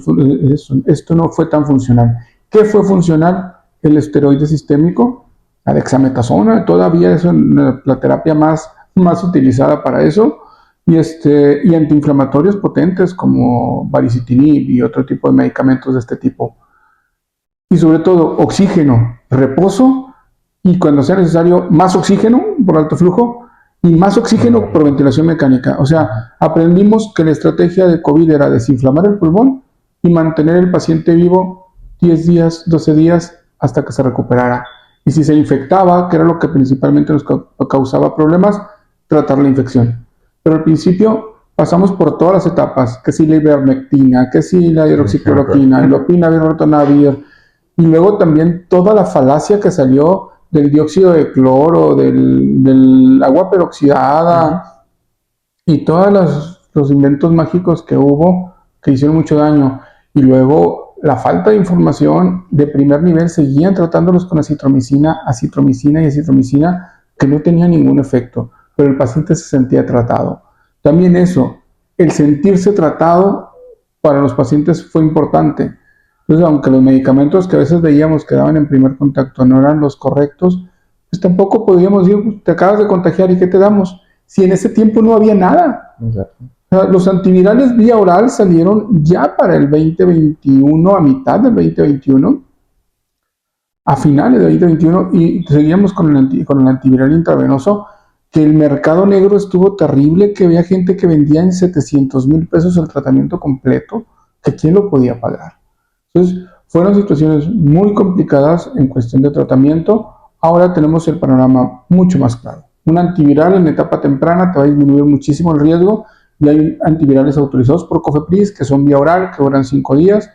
esto no fue tan funcional. ¿Qué fue funcional? El esteroide sistémico, la dexametasona, todavía es la terapia más utilizada para eso, y antiinflamatorios potentes como baricitinib y otro tipo de medicamentos de este tipo. Y sobre todo oxígeno, reposo, y cuando sea necesario más oxígeno por alto flujo y más oxígeno por ventilación mecánica. O sea, aprendimos que la estrategia de COVID era desinflamar el pulmón y mantener el paciente vivo 10 días, 12 días hasta que se recuperara. Y si se infectaba, que era lo que principalmente nos causaba problemas, tratar la infección. Pero al principio pasamos por todas las etapas, que si la ivermectina, que si la hidroxicloroquina, el lopinavir, ritonavir, y luego también toda la falacia que salió del dióxido de cloro, del agua peroxidada y todos los inventos mágicos que hubo que hicieron mucho daño. Y luego la falta de información de primer nivel, seguían tratándolos con acitromicina y acitromicina que no tenía ningún efecto, pero el paciente se sentía tratado. También eso, el sentirse tratado para los pacientes fue importante. Entonces, aunque los medicamentos que a veces veíamos que daban en primer contacto no eran los correctos, pues tampoco podíamos decir, te acabas de contagiar y ¿qué te damos? Si en ese tiempo no había nada. Exacto. O sea, los antivirales vía oral salieron ya para el 2021, a mitad del 2021, a finales del 2021, y seguíamos con el antiviral intravenoso, que el mercado negro estuvo terrible, que había gente que vendía en 700,000 pesos el tratamiento completo, que quién lo podía pagar. Entonces, fueron situaciones muy complicadas en cuestión de tratamiento. Ahora tenemos el panorama mucho más claro. Un antiviral en etapa temprana te va a disminuir muchísimo el riesgo, y hay antivirales autorizados por COFEPRIS que son vía oral, que duran 5 días,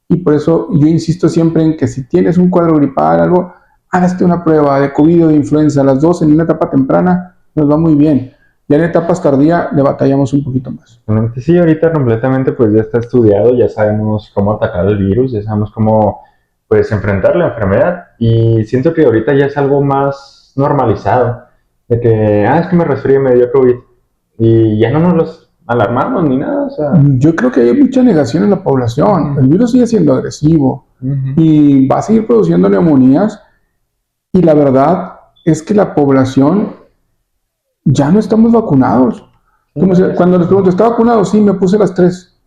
y por eso yo insisto siempre en que si tienes un cuadro gripal, algo, hágate una prueba de COVID o de influenza, las dos en una etapa temprana nos va muy bien. Ya en etapas tardías le batallamos un poquito más. Sí, ahorita completamente pues ya está estudiado, ya sabemos cómo atacar el virus, ya sabemos cómo pues enfrentar la enfermedad, y siento que ahorita ya es algo más normalizado, de que, es que me resfrié, me dio COVID, y ya no nos los alarmamos ni nada, o sea. Yo creo que hay mucha negación en la población. El virus sigue siendo agresivo y va a seguir produciendo neumonías, y la verdad es que la población ya no estamos vacunados. Cuando les pregunto, ¿está vacunado? Sí, me puse las 3.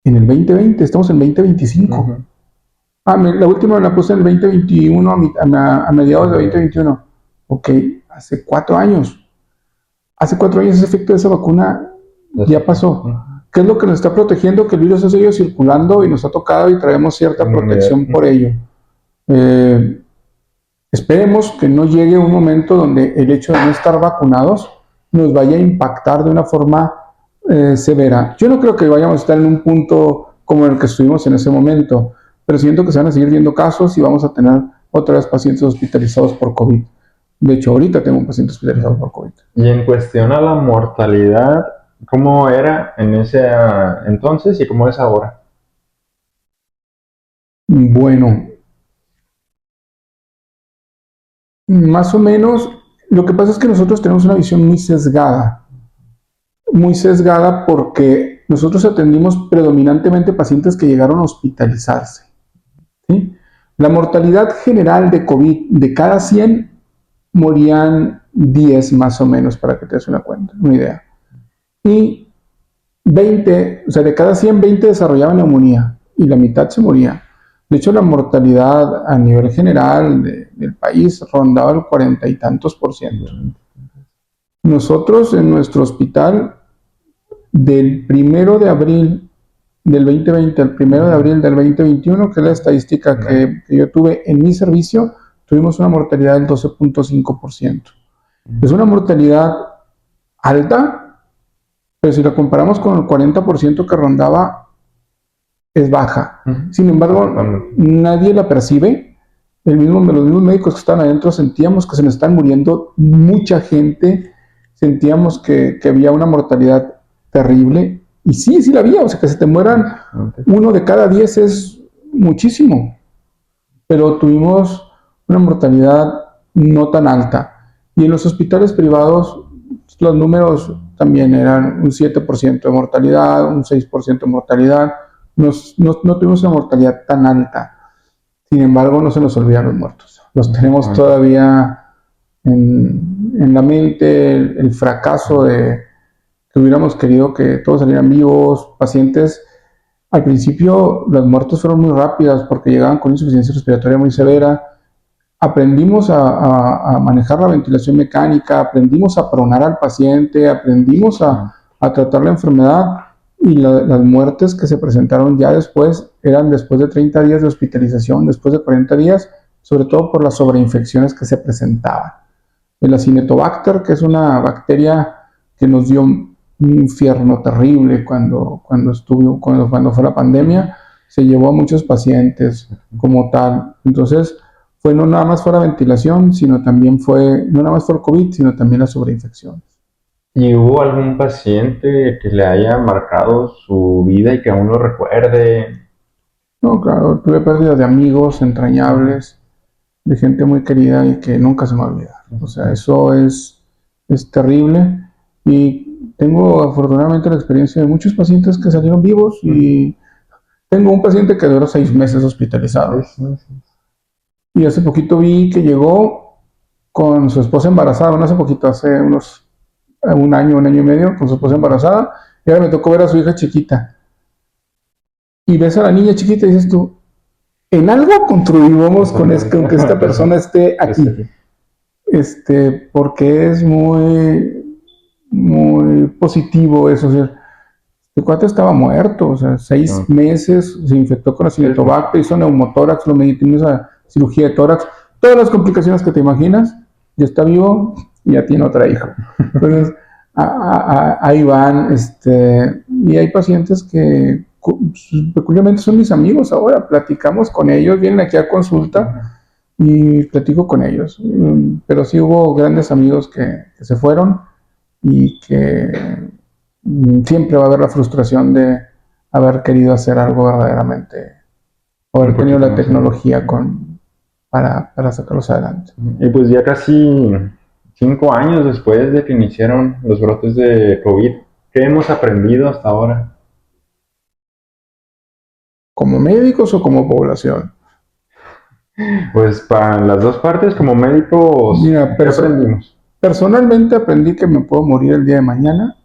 En el 2020, estamos en 2025. La última me la puse en el 2021, a mediados de 2021. Ok, hace 4 años. Hace 4 años ese efecto de esa vacuna ya pasó. ¿Qué es lo que nos está protegiendo? Que el virus ha seguido circulando y nos ha tocado y traemos cierta protección por ello. Esperemos que no llegue un momento donde el hecho de no estar vacunados nos vaya a impactar de una forma severa. Yo no creo que vayamos a estar en un punto como el que estuvimos en ese momento, pero siento que se van a seguir viendo casos y vamos a tener otra vez pacientes hospitalizados por COVID. De hecho, ahorita tengo un paciente hospitalizado por COVID. Y en cuestión a la mortalidad, ¿cómo era en ese entonces y cómo es ahora? Bueno, más o menos, lo que pasa es que nosotros tenemos una visión muy sesgada porque nosotros atendimos predominantemente pacientes que llegaron a hospitalizarse. ¿Sí? La mortalidad general de COVID, de cada 100, morían 10 más o menos, para que te des una idea. Y 20, o sea, de cada 100, 20 desarrollaban neumonía y la mitad se moría. De hecho, la mortalidad a nivel general del país rondaba el 40 y tantos %. Nosotros en nuestro hospital, del 1 de abril del 2020 al 1 de abril del 2021, que es la estadística que yo tuve en mi servicio, tuvimos una mortalidad del 12.5%. Es una mortalidad alta, pero si la comparamos con el 40% que rondaba, es baja. Sin embargo, nadie la percibe. Los mismos médicos que estaban adentro sentíamos que se nos están muriendo mucha gente, sentíamos que había una mortalidad terrible, y sí la había, o sea, que se te mueran 1 de cada 10 es muchísimo, pero tuvimos una mortalidad no tan alta. Y en los hospitales privados los números también eran un 7% de mortalidad, un 6% de mortalidad. No tuvimos una mortalidad tan alta. Sin embargo, no se nos olvidan los muertos. Los tenemos todavía en la mente, el fracaso de que hubiéramos querido que todos salieran vivos, pacientes. Al principio las muertes fueron muy rápidas porque llegaban con insuficiencia respiratoria muy severa. Aprendimos a manejar la ventilación mecánica, aprendimos a pronar al paciente, aprendimos a tratar la enfermedad, y las muertes que se presentaron ya después eran después de 30 días de hospitalización, después de 40 días, sobre todo por las sobreinfecciones que se presentaban. El Acinetobacter, que es una bacteria que nos dio un infierno terrible cuando fue la pandemia, se llevó a muchos pacientes como tal. Entonces, no nada más fue la ventilación, sino también no nada más fue el COVID, sino también las sobreinfecciones. ¿Y hubo algún paciente que le haya marcado su vida y que aún lo recuerde? No, claro, tuve pérdidas de amigos entrañables, de gente muy querida y que nunca se me va a olvidar. O sea, eso es terrible, y tengo afortunadamente la experiencia de muchos pacientes que salieron vivos, y tengo un paciente que duró 6 meses hospitalizado. Y hace poquito vi que llegó con su esposa embarazada, bueno, hace poquito, hace un año y medio, con su esposa embarazada, y ahora me tocó ver a su hija chiquita. Y ves a la niña chiquita y dices tú, en algo contribuimos con que esta persona esté aquí. Porque es muy, muy positivo eso. O sea, el cuate estaba muerto, o sea, 6 meses, se infectó con Acinetobacter, hizo neumotórax, lo metimos a cirugía de tórax, todas las complicaciones que te imaginas, ya está vivo y ya tiene otra hija. Entonces, ahí van, y hay pacientes que peculiarmente son mis amigos ahora, platicamos con ellos, vienen aquí a consulta y platico con ellos. Pero sí hubo grandes amigos que se fueron, y que siempre va a haber la frustración de haber querido hacer algo verdaderamente, o haber tenido la tecnología para sacarlos adelante. Y pues ya casi 5 años después de que iniciaron los brotes de COVID, ¿qué hemos aprendido hasta ahora? ¿Como médicos o como población? Pues para las dos partes, como médicos, Mira, ¿qué aprendimos? Personalmente aprendí que me puedo morir el día de mañana,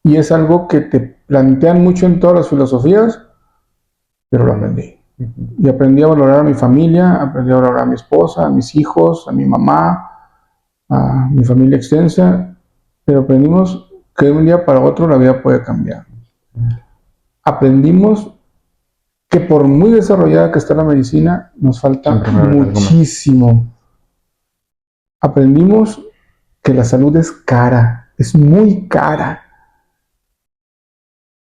y es algo que te plantean mucho en todas las filosofías, pero lo aprendí. Y aprendí a valorar a mi familia, aprendí a valorar a mi esposa, a mis hijos, a mi mamá, a mi familia extensa, pero aprendimos que de un día para otro la vida puede cambiar. Aprendimos que por muy desarrollada que está la medicina, nos falta muchísimo. Aprendimos que la salud es cara, es muy cara.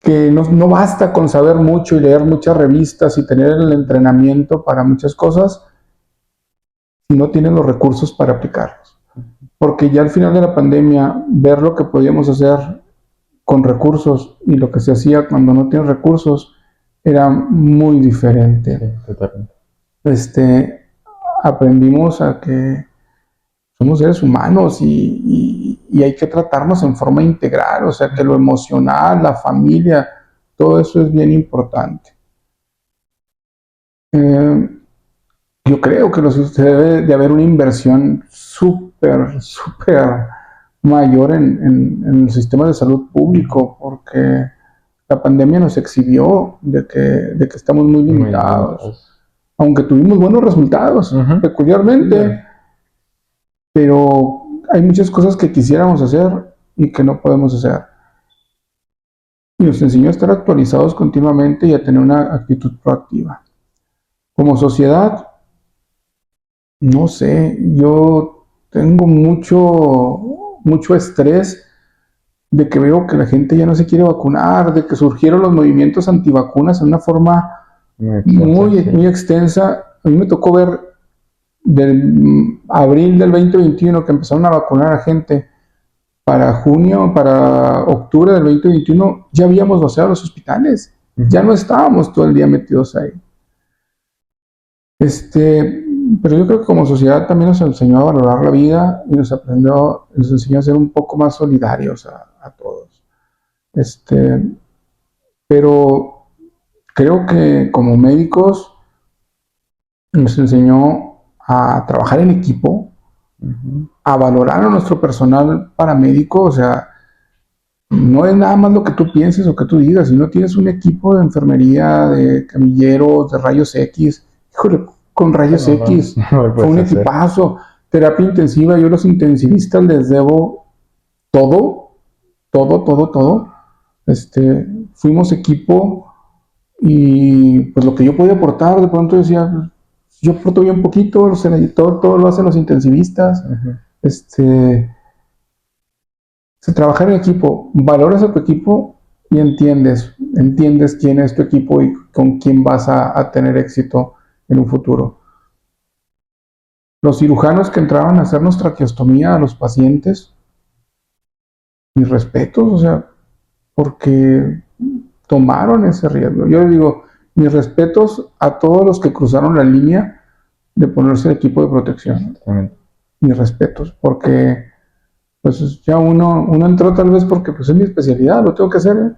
Que no basta con saber mucho y leer muchas revistas y tener el entrenamiento para muchas cosas si no tienen los recursos para aplicarlos. Porque ya al final de la pandemia, ver lo que podíamos hacer con recursos y lo que se hacía cuando no tienes recursos era muy diferente. Sí, totalmente. Aprendimos a que somos seres humanos, y hay que tratarnos en forma integral, o sea, que lo emocional, la familia, todo eso es bien importante. Yo creo que debe de haber una inversión súper mayor en el sistema de salud público, porque la pandemia nos exhibió de que estamos muy limitados. Aunque tuvimos buenos resultados, peculiarmente, pero hay muchas cosas que quisiéramos hacer y que no podemos hacer. Y nos enseñó a estar actualizados continuamente y a tener una actitud proactiva. Como sociedad, no sé, yo tengo mucho estrés de que veo que la gente ya no se quiere vacunar, de que surgieron los movimientos antivacunas en una forma muy extensa. A mí me tocó ver del abril del 2021 que empezaron a vacunar a gente. Para octubre del 2021 ya habíamos vaciado los hospitales, ya no estábamos todo el día metidos ahí. pero yo creo que como sociedad también nos enseñó a valorar la vida y nos enseñó a ser un poco más solidarios a todos. Este, pero creo que como médicos nos enseñó a trabajar en equipo, a valorar a nuestro personal paramédico, o sea, no es nada más lo que tú pienses o que tú digas, si no tienes un equipo de enfermería, de camilleros, de rayos X, híjole, con rayos X, fue un equipazo, terapia intensiva, yo a los intensivistas les debo todo, todo. Fuimos equipo y pues lo que yo podía aportar, de pronto decía, yo aporto bien poquito, todo lo hacen los intensivistas, trabajar en equipo, valoras a tu equipo y entiendes quién es tu equipo y con quién vas a tener éxito en un futuro. Los cirujanos que entraban a hacernos traqueostomía a los pacientes, mis respetos, o sea, porque tomaron ese riesgo. Yo digo, mis respetos a todos los que cruzaron la línea de ponerse el equipo de protección. Mis respetos, porque pues ya uno entró tal vez porque pues es mi especialidad, lo tengo que hacer, ¿eh?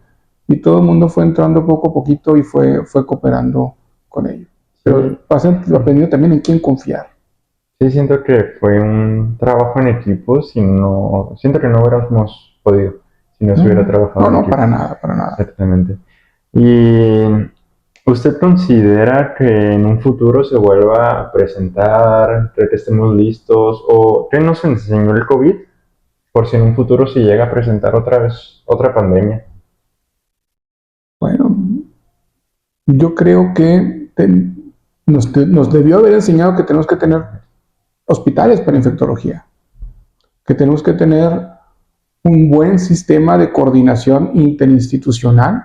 Y todo el mundo fue entrando poco a poquito y fue cooperando con ello. Pero el paciente aprendió también en quién confiar. Sí, siento que fue un trabajo en equipo, siento que no hubiéramos podido si no se hubiera trabajado en equipo. Para nada. Exactamente. ¿Y usted considera que en un futuro se vuelva a presentar, que estemos listos, o qué nos enseñó el COVID, por si en un futuro se llega a presentar otra vez otra pandemia? Bueno, yo creo que nos debió haber enseñado que tenemos que tener hospitales para infectología, que tenemos que tener un buen sistema de coordinación interinstitucional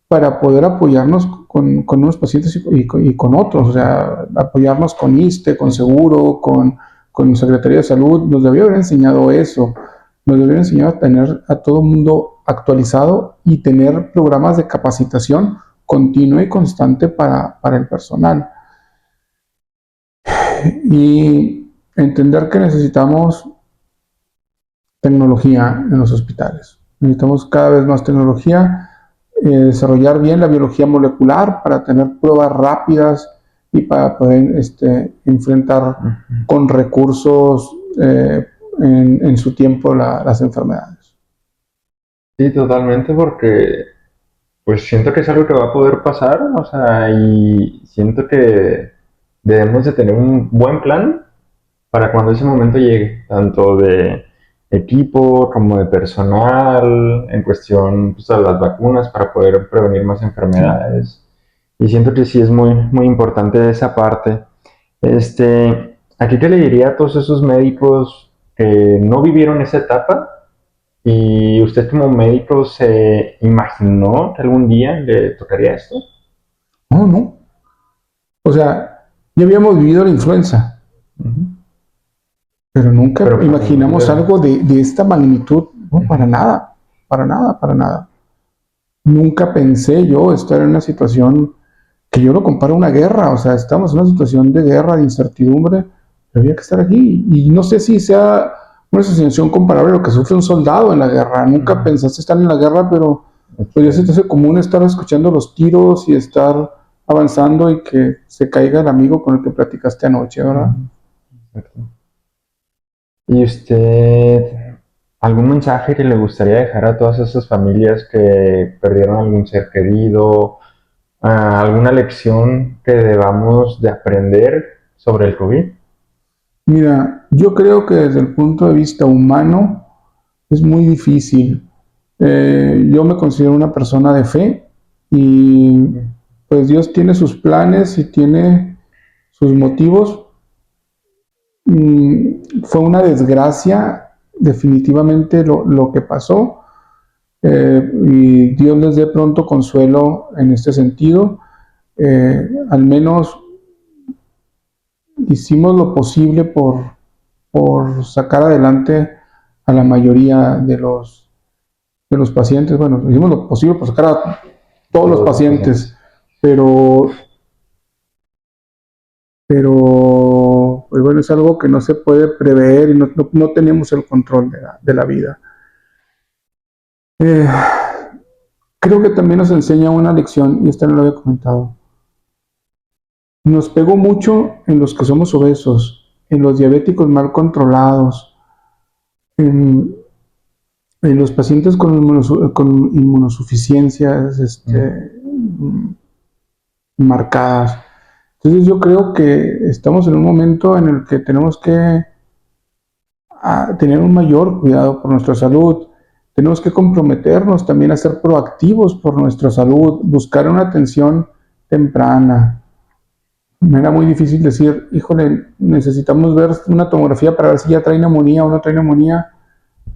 para poder apoyarnos con unos pacientes y con otros, o sea, apoyarnos con ISSSTE, con Seguro, con Secretaría de Salud. Nos debió haber enseñado eso, nos debió haber enseñado a tener a todo el mundo actualizado y tener programas de capacitación continua y constante para el personal. Y entender que necesitamos tecnología en los hospitales. Necesitamos cada vez más tecnología, desarrollar bien la biología molecular para tener pruebas rápidas y para poder enfrentar con recursos en su tiempo las enfermedades. Sí, totalmente, porque pues siento que es algo que va a poder pasar, o sea, y siento que debemos de tener un buen plan para cuando ese momento llegue, tanto de equipo como de personal, en cuestión pues, de las vacunas para poder prevenir más enfermedades. Y siento que sí es muy importante esa parte. ¿Aquí qué le diría a todos esos médicos que no vivieron esa etapa? ¿Y usted como médico se imaginó que algún día le tocaría esto? No. O sea, ya habíamos vivido la influenza, pero nunca imaginamos algo de esta magnitud. No, para nada. Nunca pensé yo estar en una situación que yo lo comparo a una guerra, o sea, estamos en una situación de guerra, de incertidumbre, pero había que estar aquí. Y no sé si sea una situación comparable a lo que sufre un soldado en la guerra. Nunca pensaste estar en la guerra, pero pues ya se te hace común estar escuchando los tiros y estar avanzando y que se caiga el amigo con el que platicaste anoche, ¿verdad? Exacto. ¿Y usted, algún mensaje que le gustaría dejar a todas esas familias que perdieron algún ser querido, alguna lección que debamos de aprender sobre el COVID? Mira, yo creo que desde el punto de vista humano es muy difícil. Yo me considero una persona de fe y pues Dios tiene sus planes y tiene sus motivos. Fue una desgracia definitivamente lo que pasó, y Dios les dé pronto consuelo en este sentido. Al menos hicimos lo posible por sacar adelante a la mayoría de los pacientes. Bueno, hicimos lo posible por sacar a todos los pacientes, pero pues bueno, es algo que no se puede prever y no tenemos el control de la vida. Creo que también nos enseña una lección, y esta no lo había comentado. Nos pegó mucho en los que somos obesos, en los diabéticos mal controlados, en, en los pacientes con inmunosuficiencias marcadas. Entonces yo creo que estamos en un momento en el que tenemos que tener un mayor cuidado por nuestra salud. Tenemos que comprometernos también a ser proactivos por nuestra salud, buscar una atención temprana. Me era muy difícil decir, híjole, necesitamos ver una tomografía para ver si ya trae neumonía o no trae neumonía,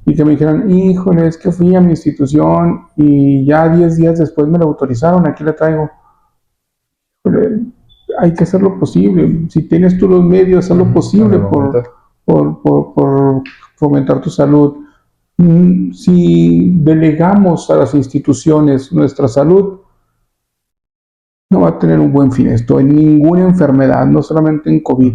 y que me dijeran, híjole, es que fui a mi institución y ya 10 días después me la autorizaron, aquí la traigo. Hay que hacer lo posible. Si tienes tú los medios, haz lo posible por fomentar tu salud. Si delegamos a las instituciones nuestra salud, no va a tener un buen fin esto en ninguna enfermedad, no solamente en COVID.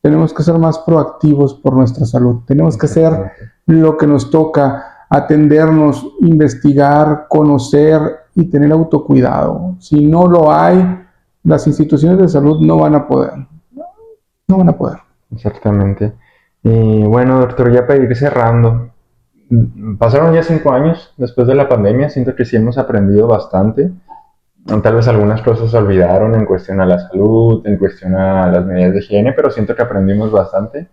Tenemos que ser más proactivos por nuestra salud. Tenemos que hacer lo que nos toca, atendernos, investigar, conocer y tener autocuidado. Si no lo hay, las instituciones de salud no van a poder. No van a poder. Exactamente. Y bueno, doctor, ya para ir cerrando, pasaron ya 5 años después de la pandemia, siento que sí hemos aprendido bastante. Tal vez algunas cosas se olvidaron en cuestión a la salud, en cuestión a las medidas de higiene, pero siento que aprendimos bastante.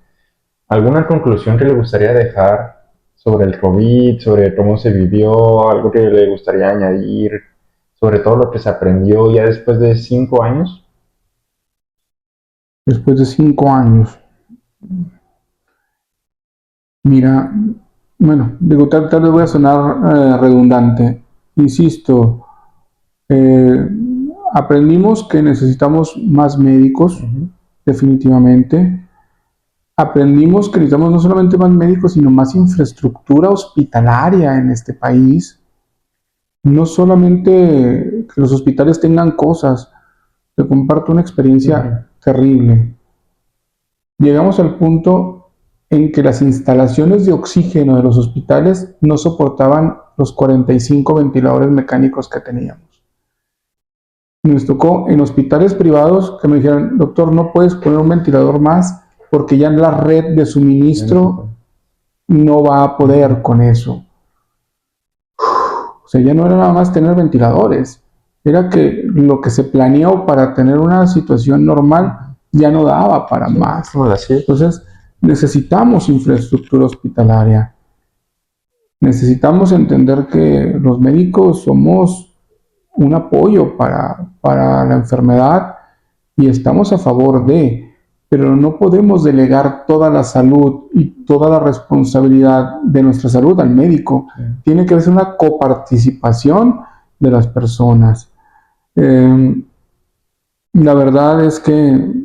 ¿Alguna conclusión que le gustaría dejar sobre el COVID, sobre cómo se vivió, algo que le gustaría añadir, sobre todo lo que se aprendió ya después de 5 años? Después de 5 años. Mira, bueno, digo, tal vez voy a sonar redundante. Insisto, aprendimos que necesitamos más médicos, definitivamente. Aprendimos que necesitamos no solamente más médicos, sino más infraestructura hospitalaria en este país. No solamente que los hospitales tengan cosas. Te comparto una experiencia terrible. Llegamos al punto en que las instalaciones de oxígeno de los hospitales no soportaban los 45 ventiladores mecánicos que teníamos. Nos tocó en hospitales privados que me dijeron, doctor, no puedes poner un ventilador más porque ya la red de suministro no va a poder con eso. O sea, ya no era nada más tener ventiladores, era que lo que se planeó para tener una situación normal ya no daba para más. Entonces, necesitamos infraestructura hospitalaria. Necesitamos entender que los médicos somos un apoyo para la enfermedad y estamos a favor de, pero no podemos delegar toda la salud y toda la responsabilidad de nuestra salud al médico. Tiene que haber una coparticipación de las personas. La verdad es que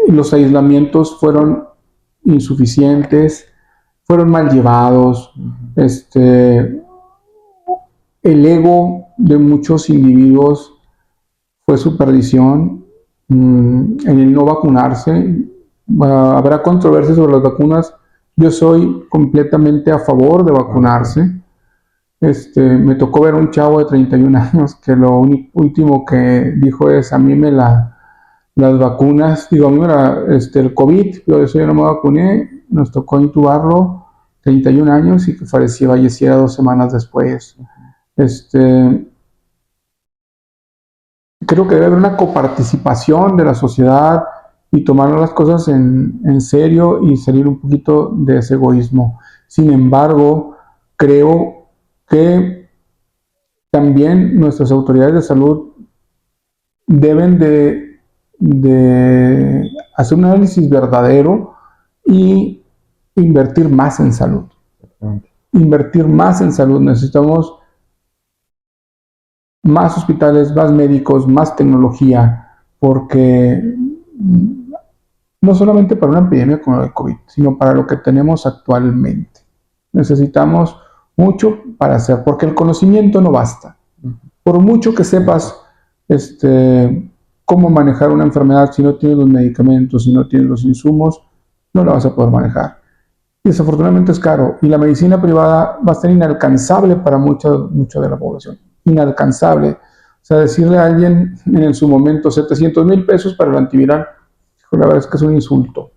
los aislamientos fueron insuficientes, fueron mal llevados. El ego de muchos individuos fue su perdición en el no vacunarse. Habrá controversia sobre las vacunas. Yo soy completamente a favor de vacunarse. Me tocó ver a un chavo de 31 años que lo último que dijo es, a mí las vacunas, digo, a mí el COVID, yo no me vacuné, nos tocó intubarlo, 31 años, y que falleciera 2 semanas después. Creo que debe haber una coparticipación de la sociedad y tomar las cosas en serio y salir un poquito de ese egoísmo. Sin embargo, creo que también nuestras autoridades de salud deben de hacer un análisis verdadero y invertir más en salud. Invertir más en salud. Necesitamos más hospitales, más médicos, más tecnología, porque no solamente para una epidemia como la de COVID, sino para lo que tenemos actualmente. Necesitamos mucho para hacer, porque el conocimiento no basta. Por mucho que sepas cómo manejar una enfermedad si no tienes los medicamentos, si no tienes los insumos, no la vas a poder manejar. Y desafortunadamente es caro. Y la medicina privada va a ser inalcanzable para mucha de la población. Inalcanzable. O sea, decirle a alguien en su momento 700 mil pesos para el antiviral, la verdad es que es un insulto.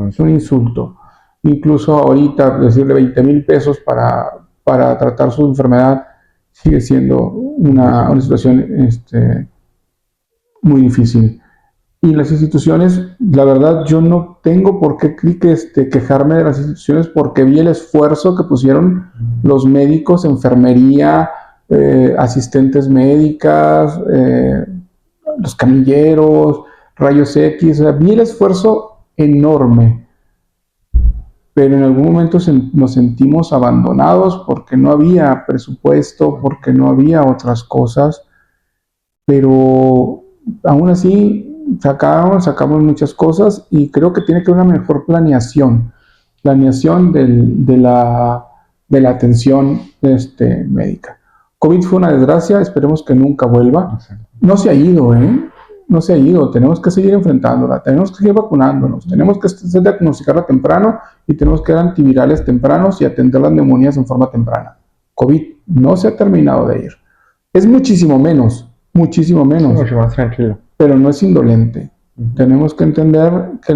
Es un insulto. Incluso ahorita decirle 20,000 pesos para tratar su enfermedad sigue siendo una situación muy difícil. Y las instituciones, la verdad, yo no tengo por qué quejarme de las instituciones porque vi el esfuerzo que pusieron los médicos, enfermería, asistentes médicas, los camilleros, rayos X, o sea, vi el esfuerzo enorme. Pero en algún momento nos sentimos abandonados porque no había presupuesto, porque no había otras cosas, pero aún así sacamos muchas cosas y creo que tiene que haber una mejor planeación de la atención médica. COVID fue una desgracia, esperemos que nunca vuelva. No se ha ido, no se ha ido, tenemos que seguir enfrentándola, tenemos que seguir vacunándonos, tenemos que diagnosticarla temprano y tenemos que dar antivirales tempranos y atender las neumonías en forma temprana. COVID no se ha terminado de ir. Es muchísimo menos, Sí, mucho más tranquilo. pero no es indolente. Tenemos que entender que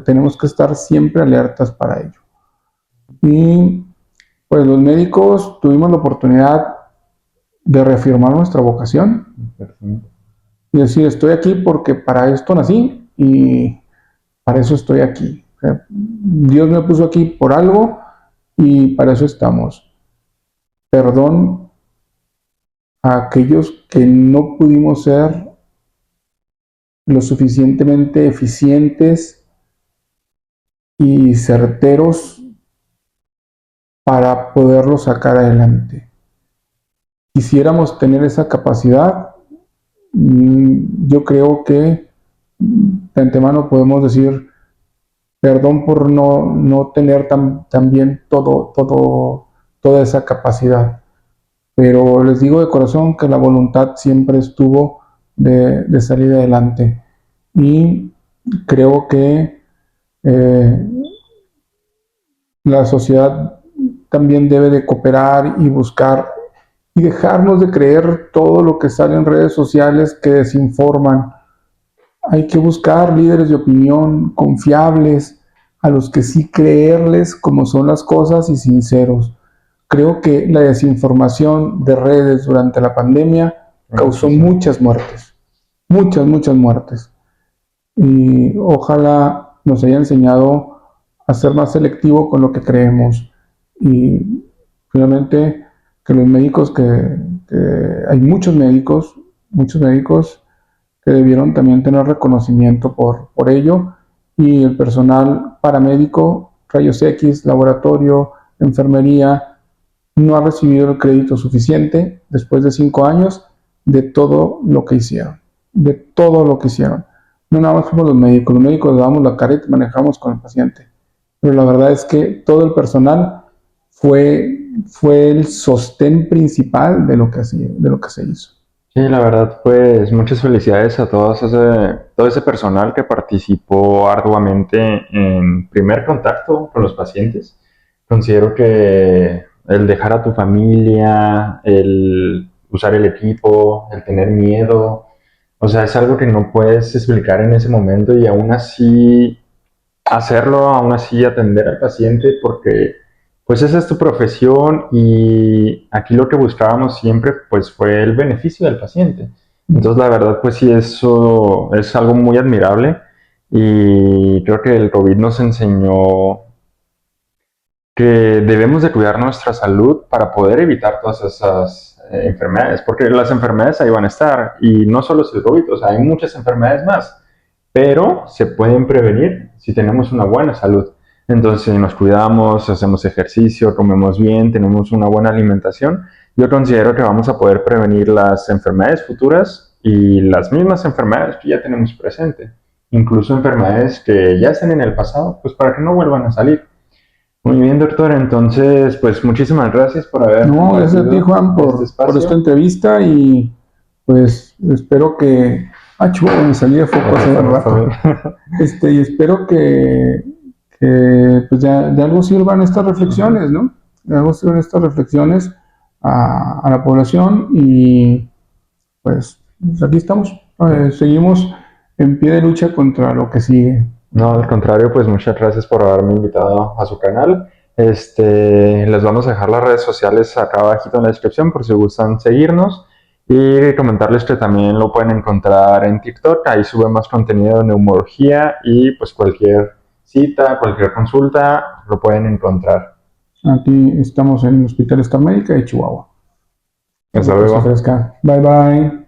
tenemos que estar siempre alertas para ello. Y pues los médicos tuvimos la oportunidad de reafirmar nuestra vocación y decir, estoy aquí porque para esto nací y para eso estoy aquí. O sea, Dios me puso aquí por algo y para eso estamos. Perdón a aquellos que no pudimos ser lo suficientemente eficientes y certeros para poderlo sacar adelante. Quisiéramos tener esa capacidad. Yo creo que de antemano podemos decir perdón por no tener también toda esa capacidad. Pero les digo de corazón que la voluntad siempre estuvo de salir adelante. Y creo que la sociedad también debe de cooperar y buscar y dejarnos de creer todo lo que sale en redes sociales que desinforman. Hay que buscar líderes de opinión confiables, a los que sí creerles como son las cosas y sinceros. Creo que la desinformación de redes durante la pandemia causó muchas muertes, muchas muertes. Y ojalá nos haya enseñado a ser más selectivo con lo que creemos. Y finalmente que los médicos que hay muchos médicos que debieron también tener reconocimiento por ello, y el personal paramédico, rayos X, laboratorio, enfermería, no ha recibido el crédito suficiente después de 5 años de todo lo que hicieron, No nada más fuimos los médicos le damos la cara y manejamos con el paciente, pero la verdad es que todo el personal fue el sostén principal de lo que se hizo. Sí, la verdad, pues muchas felicidades a todo ese personal que participó arduamente en primer contacto con los pacientes. Considero que el dejar a tu familia, el usar el equipo, el tener miedo, o sea, es algo que no puedes explicar en ese momento y aún así hacerlo, aún así atender al paciente porque pues esa es tu profesión y aquí lo que buscábamos siempre pues fue el beneficio del paciente. Entonces la verdad pues sí, eso es algo muy admirable y creo que el COVID nos enseñó que debemos de cuidar nuestra salud para poder evitar todas esas enfermedades, porque las enfermedades ahí van a estar y no solo es el COVID, o sea, hay muchas enfermedades más, pero se pueden prevenir si tenemos una buena salud. Entonces, si nos cuidamos, hacemos ejercicio, comemos bien, tenemos una buena alimentación, yo considero que vamos a poder prevenir las enfermedades futuras y las mismas enfermedades que ya tenemos presente, incluso enfermedades que ya están en el pasado, pues para que no vuelvan a salir. Muy bien, doctor. Entonces, pues muchísimas gracias por haber. No, gracias a ti, Juan, por esta entrevista y pues espero que Ah, Chihuahua, me salí de foco hace un rato. Y espero que pues de algo sirvan estas reflexiones, ¿no? De algo sirvan estas reflexiones a la población y pues aquí estamos. Seguimos en pie de lucha contra lo que sigue. No, al contrario, pues muchas gracias por haberme invitado a su canal. Les vamos a dejar las redes sociales acá abajito en la descripción por si gustan seguirnos y comentarles que también lo pueden encontrar en TikTok. Ahí sube más contenido de neumología y pues cualquier cita, cualquier consulta lo pueden encontrar. Aquí estamos en el Hospital Star Médica de Chihuahua. Hasta Que se luego. ofrezca. Bye bye.